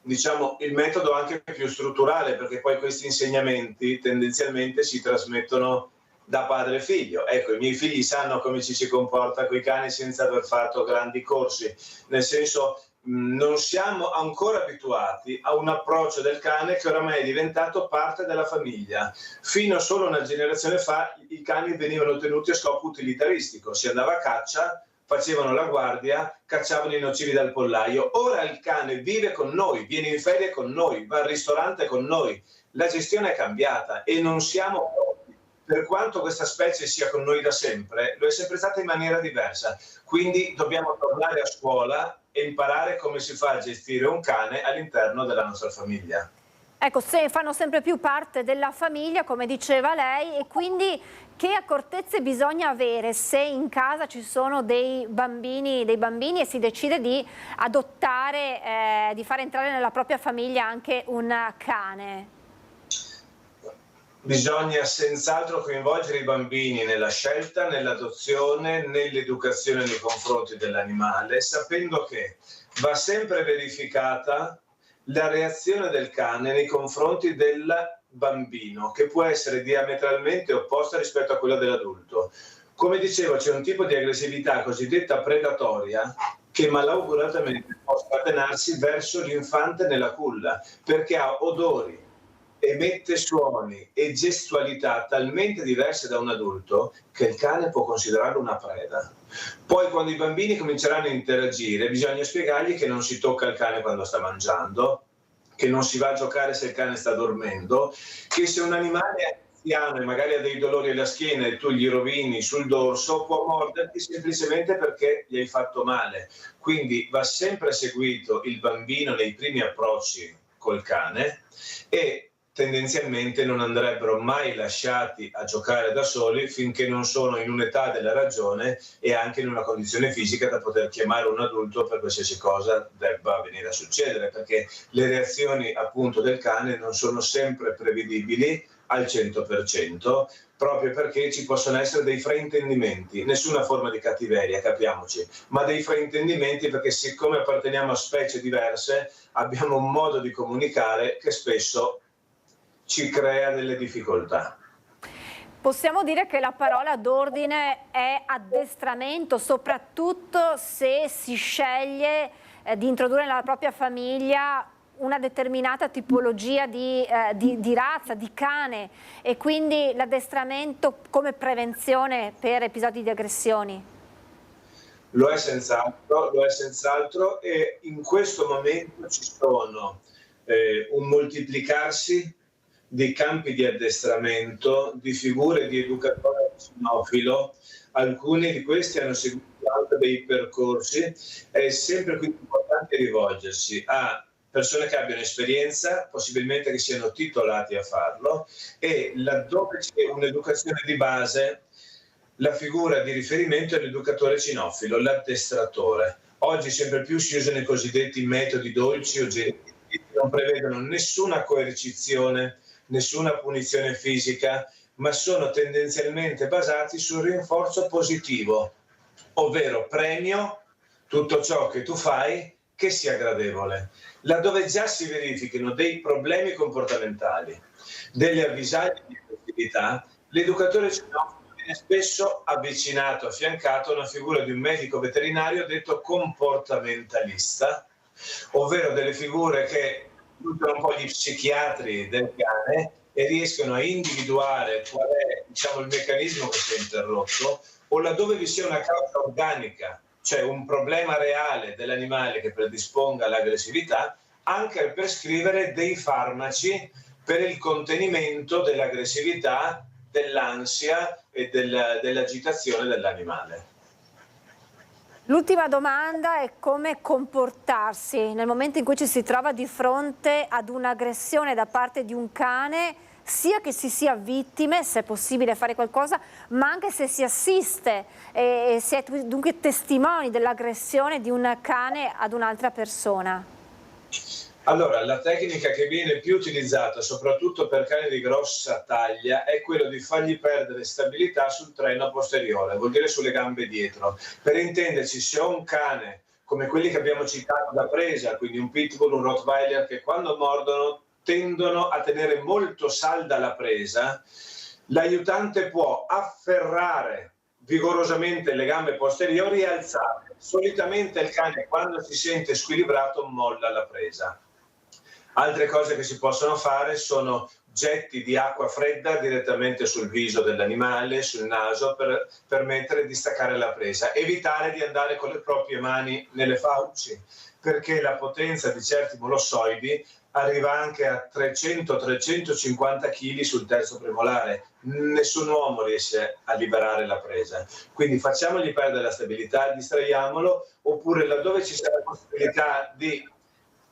diciamo, il metodo anche più strutturale, perché poi questi insegnamenti tendenzialmente si trasmettono da padre figlio. Ecco, i miei figli sanno come ci si comporta coi cani senza aver fatto grandi corsi, nel senso non siamo ancora abituati a un approccio del cane che oramai è diventato parte della famiglia. Fino a solo una generazione fa i cani venivano tenuti a scopo utilitaristico, si andava a caccia, facevano la guardia, cacciavano i nocivi dal pollaio. Ora il cane vive con noi, viene in ferie con noi, va al ristorante con noi. La gestione è cambiata e non siamo... Per quanto questa specie sia con noi da sempre, lo è sempre stata in maniera diversa. Quindi dobbiamo tornare a scuola e imparare come si fa a gestire un cane all'interno della nostra famiglia. Ecco, se fanno sempre più parte della famiglia, come diceva lei, e quindi che accortezze bisogna avere se in casa ci sono dei bambini e si decide di adottare, di far entrare nella propria famiglia anche un cane? Bisogna senz'altro coinvolgere i bambini nella scelta, nell'adozione, nell'educazione nei confronti dell'animale, sapendo che va sempre verificata la reazione del cane nei confronti del bambino, che può essere diametralmente opposta rispetto a quella dell'adulto. Come dicevo, c'è un tipo di aggressività cosiddetta predatoria che malauguratamente può scatenarsi verso l'infante nella culla, perché ha odori, emette suoni e gestualità talmente diverse da un adulto che il cane può considerarlo una preda. Poi quando i bambini cominceranno a interagire bisogna spiegargli che non si tocca il cane quando sta mangiando, che non si va a giocare se il cane sta dormendo, che se un animale è anziano e magari ha dei dolori alla schiena e tu gli rovini sul dorso, può morderti semplicemente perché gli hai fatto male. Quindi va sempre seguito il bambino nei primi approcci col cane e tendenzialmente non andrebbero mai lasciati a giocare da soli finché non sono in un'età della ragione e anche in una condizione fisica da poter chiamare un adulto per qualsiasi cosa debba venire a succedere, perché le reazioni appunto del cane non sono sempre prevedibili al 100%, proprio perché ci possono essere dei fraintendimenti, nessuna forma di cattiveria, capiamoci, ma dei fraintendimenti perché siccome apparteniamo a specie diverse abbiamo un modo di comunicare che spesso ci crea delle difficoltà. Possiamo dire che la parola d'ordine è addestramento, soprattutto se si sceglie di introdurre nella propria famiglia una determinata tipologia di razza, di cane, e quindi l'addestramento come prevenzione per episodi di aggressioni. Lo è senz'altro, e in questo momento ci sono un moltiplicarsi di campi di addestramento, di figure di educatore cinofilo. Alcuni di questi hanno seguito anche dei percorsi. È sempre quindi importante rivolgersi a persone che abbiano esperienza, possibilmente che siano titolati a farlo, e laddove c'è un'educazione di base, la figura di riferimento è l'educatore cinofilo, l'addestratore. Oggi sempre più si usano i cosiddetti metodi dolci o gentili, che non prevedono nessuna coercizione, nessuna punizione fisica, ma sono tendenzialmente basati sul rinforzo positivo, ovvero premio tutto ciò che tu fai che sia gradevole. Laddove già si verifichino dei problemi comportamentali, delle avvisaglie di aggressività, l'educatore cinofilo viene spesso avvicinato, affiancato a una figura di un medico veterinario detto comportamentalista, ovvero delle figure che aiutano un po' gli psichiatri del cane e riescono a individuare qual è, diciamo, il meccanismo che si è interrotto, o laddove vi sia una causa organica, cioè un problema reale dell'animale che predisponga all'aggressività, anche a prescrivere dei farmaci per il contenimento dell'aggressività, dell'ansia e dell'agitazione dell'animale. L'ultima domanda è come comportarsi nel momento in cui ci si trova di fronte ad un'aggressione da parte di un cane sia che si sia vittime, se è possibile fare qualcosa, ma anche se si assiste e si è dunque testimoni dell'aggressione di un cane ad un'altra persona? Allora, la tecnica che viene più utilizzata, soprattutto per cani di grossa taglia, è quella di fargli perdere stabilità sul treno posteriore, vuol dire sulle gambe dietro. Per intenderci, se ho un cane come quelli che abbiamo citato da presa, quindi un pitbull, un rottweiler, che quando mordono tendono a tenere molto salda la presa, l'aiutante può afferrare vigorosamente le gambe posteriori e alzare. Solitamente il cane, quando si sente squilibrato, molla la presa. Altre cose che si possono fare sono getti di acqua fredda direttamente sul viso dell'animale, sul naso, per permettere di staccare la presa. Evitare di andare con le proprie mani nelle fauci, perché la potenza di certi molossoidi arriva anche a 300-350 kg sul terzo premolare. Nessun uomo riesce a liberare la presa. Quindi facciamogli perdere la stabilità, distraiamolo, oppure laddove ci sia la possibilità di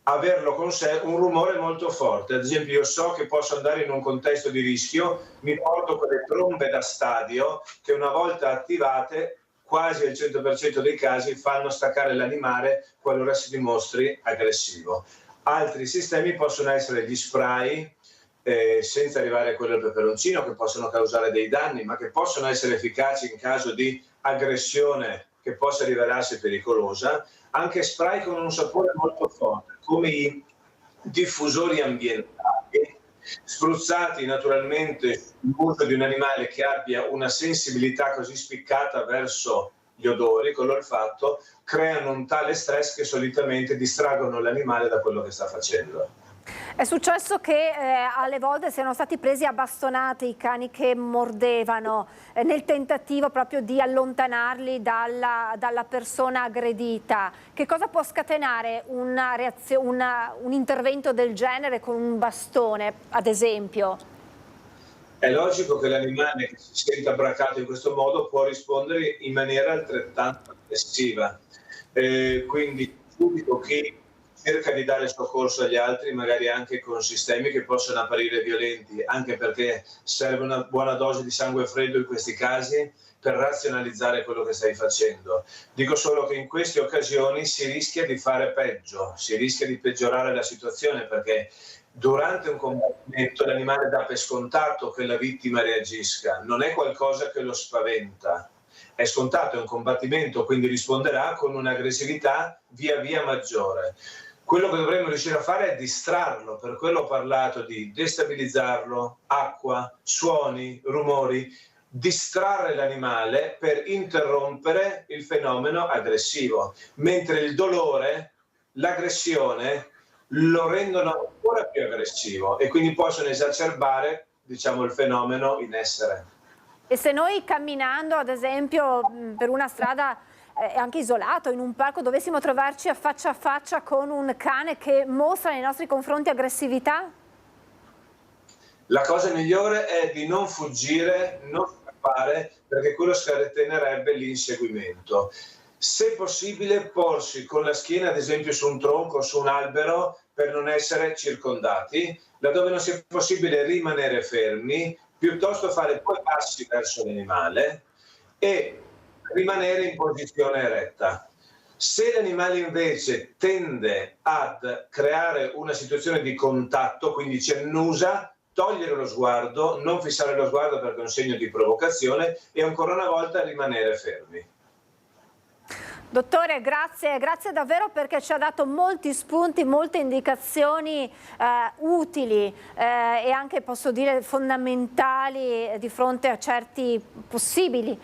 averlo con sé, un rumore molto forte. Ad esempio, io so che posso andare in un contesto di rischio, mi porto quelle trombe da stadio che una volta attivate quasi al 100% dei casi fanno staccare l'animale qualora si dimostri aggressivo. Altri sistemi possono essere gli spray, senza arrivare a quello del peperoncino, che possono causare dei danni, ma che possono essere efficaci in caso di aggressione che possa rivelarsi pericolosa. Anche spray con un sapore molto forte, come i diffusori ambientali, spruzzati naturalmente sull'uso di un animale che abbia una sensibilità così spiccata verso gli odori, con l'olfatto, creano un tale stress che solitamente distraggono l'animale da quello che sta facendo. È successo che alle volte siano stati presi a bastonate i cani che mordevano nel tentativo proprio di allontanarli dalla persona aggredita. Che cosa può scatenare un intervento del genere con un bastone, ad esempio? È logico che l'animale che si sente abbraccato in questo modo può rispondere in maniera altrettanto aggressiva. Quindi subito chi cerca di dare soccorso agli altri, magari anche con sistemi che possono apparire violenti, anche perché serve una buona dose di sangue freddo in questi casi per razionalizzare quello che stai facendo. Dico solo che in queste occasioni si rischia di fare peggio, si rischia di peggiorare la situazione, perché durante un combattimento l'animale dà per scontato che la vittima reagisca, non è qualcosa che lo spaventa. È scontato, è un combattimento, quindi risponderà con un'aggressività via via maggiore. Quello che dovremmo riuscire a fare è distrarlo, per quello ho parlato di destabilizzarlo, acqua, suoni, rumori, distrarre l'animale per interrompere il fenomeno aggressivo, mentre il dolore, l'aggressione lo rendono ancora più aggressivo e quindi possono esacerbare, diciamo, il fenomeno in essere. E se noi camminando, ad esempio, per una strada anche isolato, in un parco, dovessimo trovarci a faccia con un cane che mostra nei nostri confronti aggressività? La cosa migliore è di non fuggire, non scappare, perché quello scatenerebbe l'inseguimento. Se possibile, porsi con la schiena, ad esempio, su un tronco, su un albero, per non essere circondati. Laddove non sia possibile, rimanere fermi, piuttosto fare 2 passi verso l'animale e rimanere in posizione eretta. Se l'animale invece tende ad creare una situazione di contatto, quindi ci annusa, togliere lo sguardo, non fissare lo sguardo perché è un segno di provocazione e ancora una volta rimanere fermi. Dottore, grazie davvero, perché ci ha dato molti spunti, molte indicazioni utili e anche, posso dire, fondamentali di fronte a certi possibili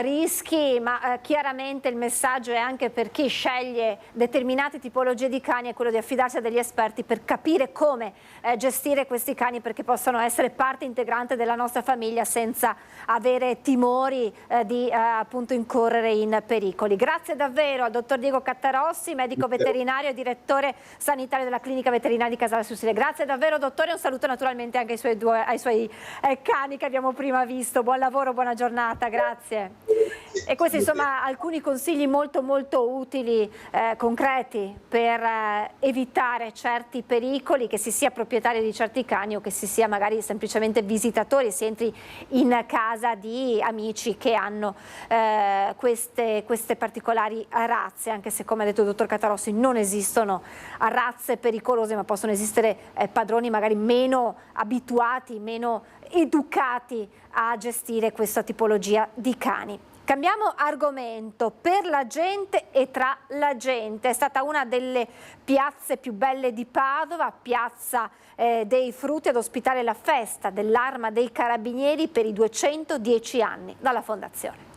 rischi, ma chiaramente il messaggio è anche per chi sceglie determinate tipologie di cani è quello di affidarsi a degli esperti per capire come gestire questi cani, perché possano essere parte integrante della nostra famiglia senza avere timori di appunto incorrere in pericoli. Grazie davvero al dottor Diego Cattarossi, medico veterinario e direttore sanitario della clinica veterinaria di Casale sul Sile. Grazie davvero, dottore, un saluto naturalmente anche ai suoi cani che abbiamo prima visto. Buon lavoro, buona giornata, grazie. E questi insomma alcuni consigli molto utili, concreti per evitare certi pericoli, che si sia proprietari di certi cani o che si sia magari semplicemente visitatori, si entri in casa di amici che hanno queste particolari razze, anche se, come ha detto il dottor Catarossi, non esistono razze pericolose, ma possono esistere padroni magari meno abituati, meno educati a gestire questa tipologia di cani. Cambiamo argomento. Per la gente e tra la gente è stata una delle piazze più belle di Padova, Piazza dei Frutti, ad ospitare la festa dell'Arma dei Carabinieri per i 210 anni dalla fondazione.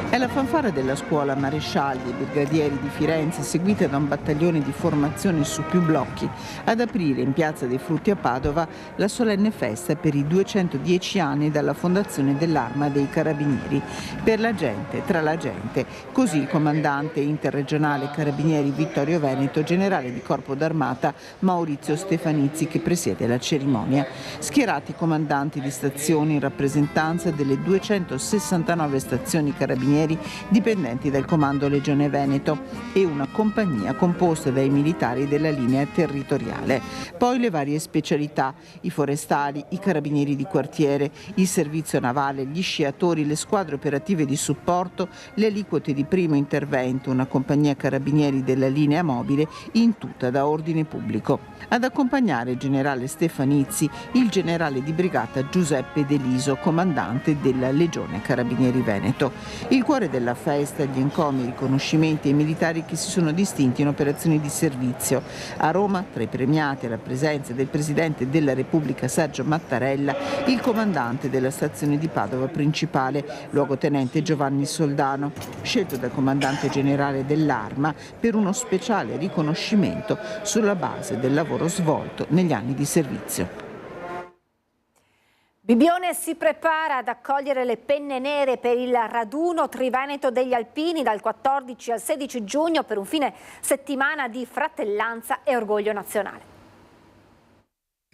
È la fanfara della scuola Marescialli e Brigadieri di Firenze, seguita da un battaglione di formazione su più blocchi, ad aprire in Piazza dei Frutti a Padova la solenne festa per i 210 anni dalla fondazione dell'Arma dei Carabinieri. Per la gente, tra la gente, così il comandante interregionale Carabinieri Vittorio Veneto, generale di Corpo d'Armata Maurizio Stefanizzi, che presiede la cerimonia. Schierati comandanti di stazioni in rappresentanza delle 269 stazioni carabinieri dipendenti dal Comando Legione Veneto e una compagnia composta dai militari della linea territoriale. Poi le varie specialità, i forestali, i carabinieri di quartiere, il servizio navale, gli sciatori, le squadre operative di supporto, le aliquote di primo intervento, una compagnia carabinieri della linea mobile, in tutta da ordine pubblico. Ad accompagnare il generale Stefanizzi, il generale di brigata Giuseppe De Liso, comandante della Legione Carabinieri Veneto. Il cuore della festa, gli encomi e riconoscimenti ai militari che si sono distinti in operazioni di servizio. A Roma, tra i premiati, alla presenza del Presidente della Repubblica Sergio Mattarella, il comandante della stazione di Padova principale, luogotenente Giovanni Soldano, scelto dal comandante generale dell'Arma per uno speciale riconoscimento sulla base del lavoro svolto negli anni di servizio. Bibbione si prepara ad accogliere le penne nere per il raduno Triveneto degli Alpini dal 14 al 16 giugno per un fine settimana di fratellanza e orgoglio nazionale.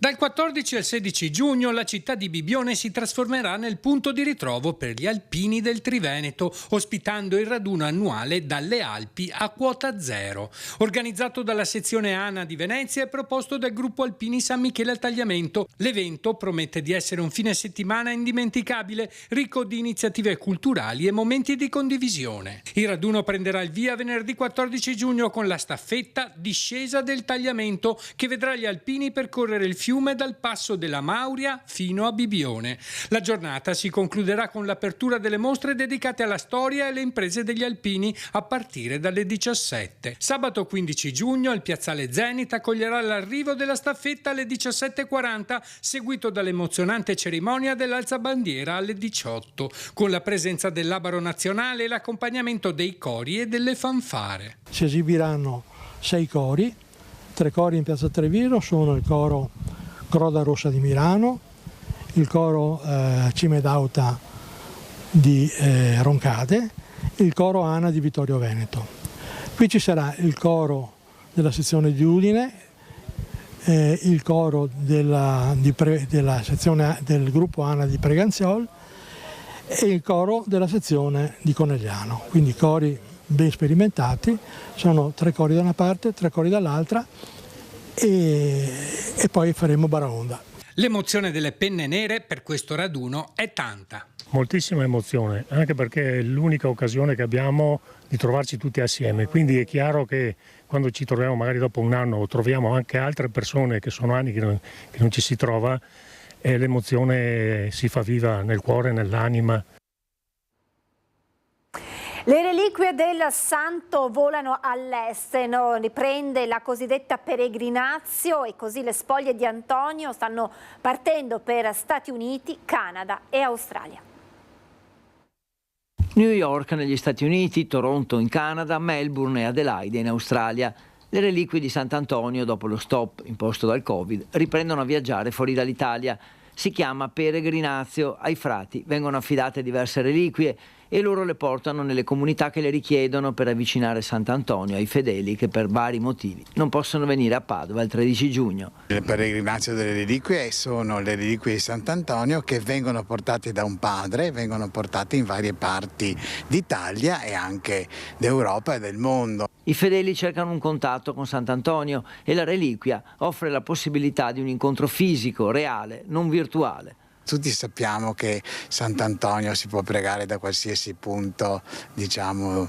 Dal 14 al 16 giugno la città di Bibbione si trasformerà nel punto di ritrovo per gli alpini del Triveneto, ospitando il raduno annuale Dalle Alpi a quota zero. Organizzato dalla sezione ANA di Venezia e proposto dal gruppo Alpini San Michele al Tagliamento, l'evento promette di essere un fine settimana indimenticabile, ricco di iniziative culturali e momenti di condivisione. Il raduno prenderà il via venerdì 14 giugno con la staffetta Discesa del Tagliamento, che vedrà gli alpini percorrere il fiume dal passo della Mauria fino a Bibbione. La giornata si concluderà con l'apertura delle mostre dedicate alla storia e alle imprese degli alpini a partire dalle 17. Sabato 15 giugno il piazzale Zenit accoglierà l'arrivo della staffetta alle 17:40, seguito dall'emozionante cerimonia dell'alzabandiera alle 18, con la presenza dell'Abaro Nazionale e l'accompagnamento dei cori e delle fanfare. Si esibiranno 6 cori, 3 cori in piazza Treviso, sono il coro Croda Rossa di Milano, il coro Cime d'Auta di Roncade e il coro ANA di Vittorio Veneto. Qui ci sarà il coro della sezione di Udine, il coro della sezione del gruppo ANA di Preganziol e il coro della sezione di Conegliano, quindi cori ben sperimentati, sono 3 cori da una parte, 3 cori dall'altra e poi faremo baraonda. L'emozione delle penne nere per questo raduno è tanta. Moltissima emozione, anche perché è l'unica occasione che abbiamo di trovarci tutti assieme, quindi è chiaro che quando ci troviamo magari dopo un anno o troviamo anche altre persone che sono anni che non ci si trova, l'emozione si fa viva nel cuore, nell'anima. Le reliquie del santo volano all'estero, riprende la cosiddetta peregrinazio e così le spoglie di Antonio stanno partendo per Stati Uniti, Canada e Australia. New York negli Stati Uniti, Toronto in Canada, Melbourne e Adelaide in Australia. Le reliquie di Sant'Antonio, dopo lo stop imposto dal Covid, riprendono a viaggiare fuori dall'Italia. Si chiama peregrinazio, ai frati vengono affidate diverse reliquie e loro le portano nelle comunità che le richiedono per avvicinare Sant'Antonio ai fedeli che per vari motivi non possono venire a Padova il 13 giugno. Il pellegrinaggio delle reliquie sono le reliquie di Sant'Antonio che vengono portate da un padre, vengono portate in varie parti d'Italia e anche d'Europa e del mondo. I fedeli cercano un contatto con Sant'Antonio e la reliquia offre la possibilità di un incontro fisico, reale, non virtuale. Tutti sappiamo che Sant'Antonio si può pregare da qualsiasi punto, diciamo,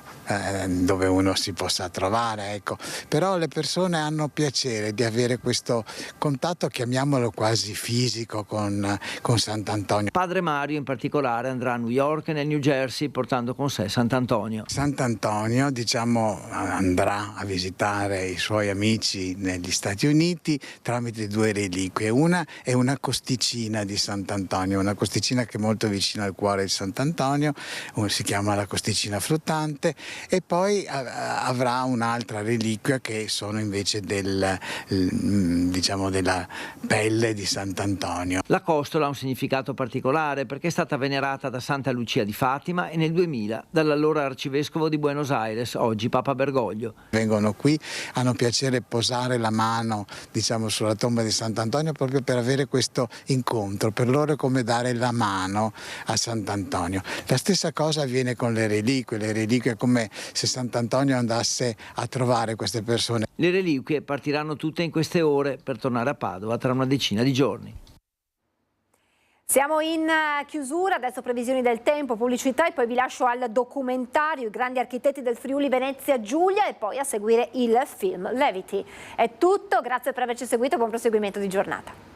dove uno si possa trovare, ecco. Però le persone hanno piacere di avere questo contatto, chiamiamolo quasi fisico, con Sant'Antonio. Padre Mario in particolare andrà a New York e nel New Jersey portando con sé Sant'Antonio. Sant'Antonio, diciamo, andrà a visitare i suoi amici negli Stati Uniti tramite due reliquie. Una è una costicina di Sant'Antonio, una costicina che è molto vicina al cuore di Sant'Antonio, si chiama la costicina flottante, e poi avrà un'altra reliquia che sono invece della pelle di Sant'Antonio. La costola ha un significato particolare perché è stata venerata da Santa Lucia di Fatima e nel 2000 dall'allora arcivescovo di Buenos Aires, oggi Papa Bergoglio. Vengono qui, hanno piacere posare la mano, diciamo, sulla tomba di Sant'Antonio proprio per avere questo incontro. Per loro è come dare la mano a Sant'Antonio. La stessa cosa avviene con le reliquie è come se Sant'Antonio andasse a trovare queste persone. Le reliquie partiranno tutte in queste ore per tornare a Padova tra una decina di giorni. Siamo in chiusura, adesso previsioni del tempo, pubblicità e poi vi lascio al documentario I grandi architetti del Friuli Venezia Giulia e poi a seguire il film Leviti. È tutto, grazie per averci seguito, buon proseguimento di giornata.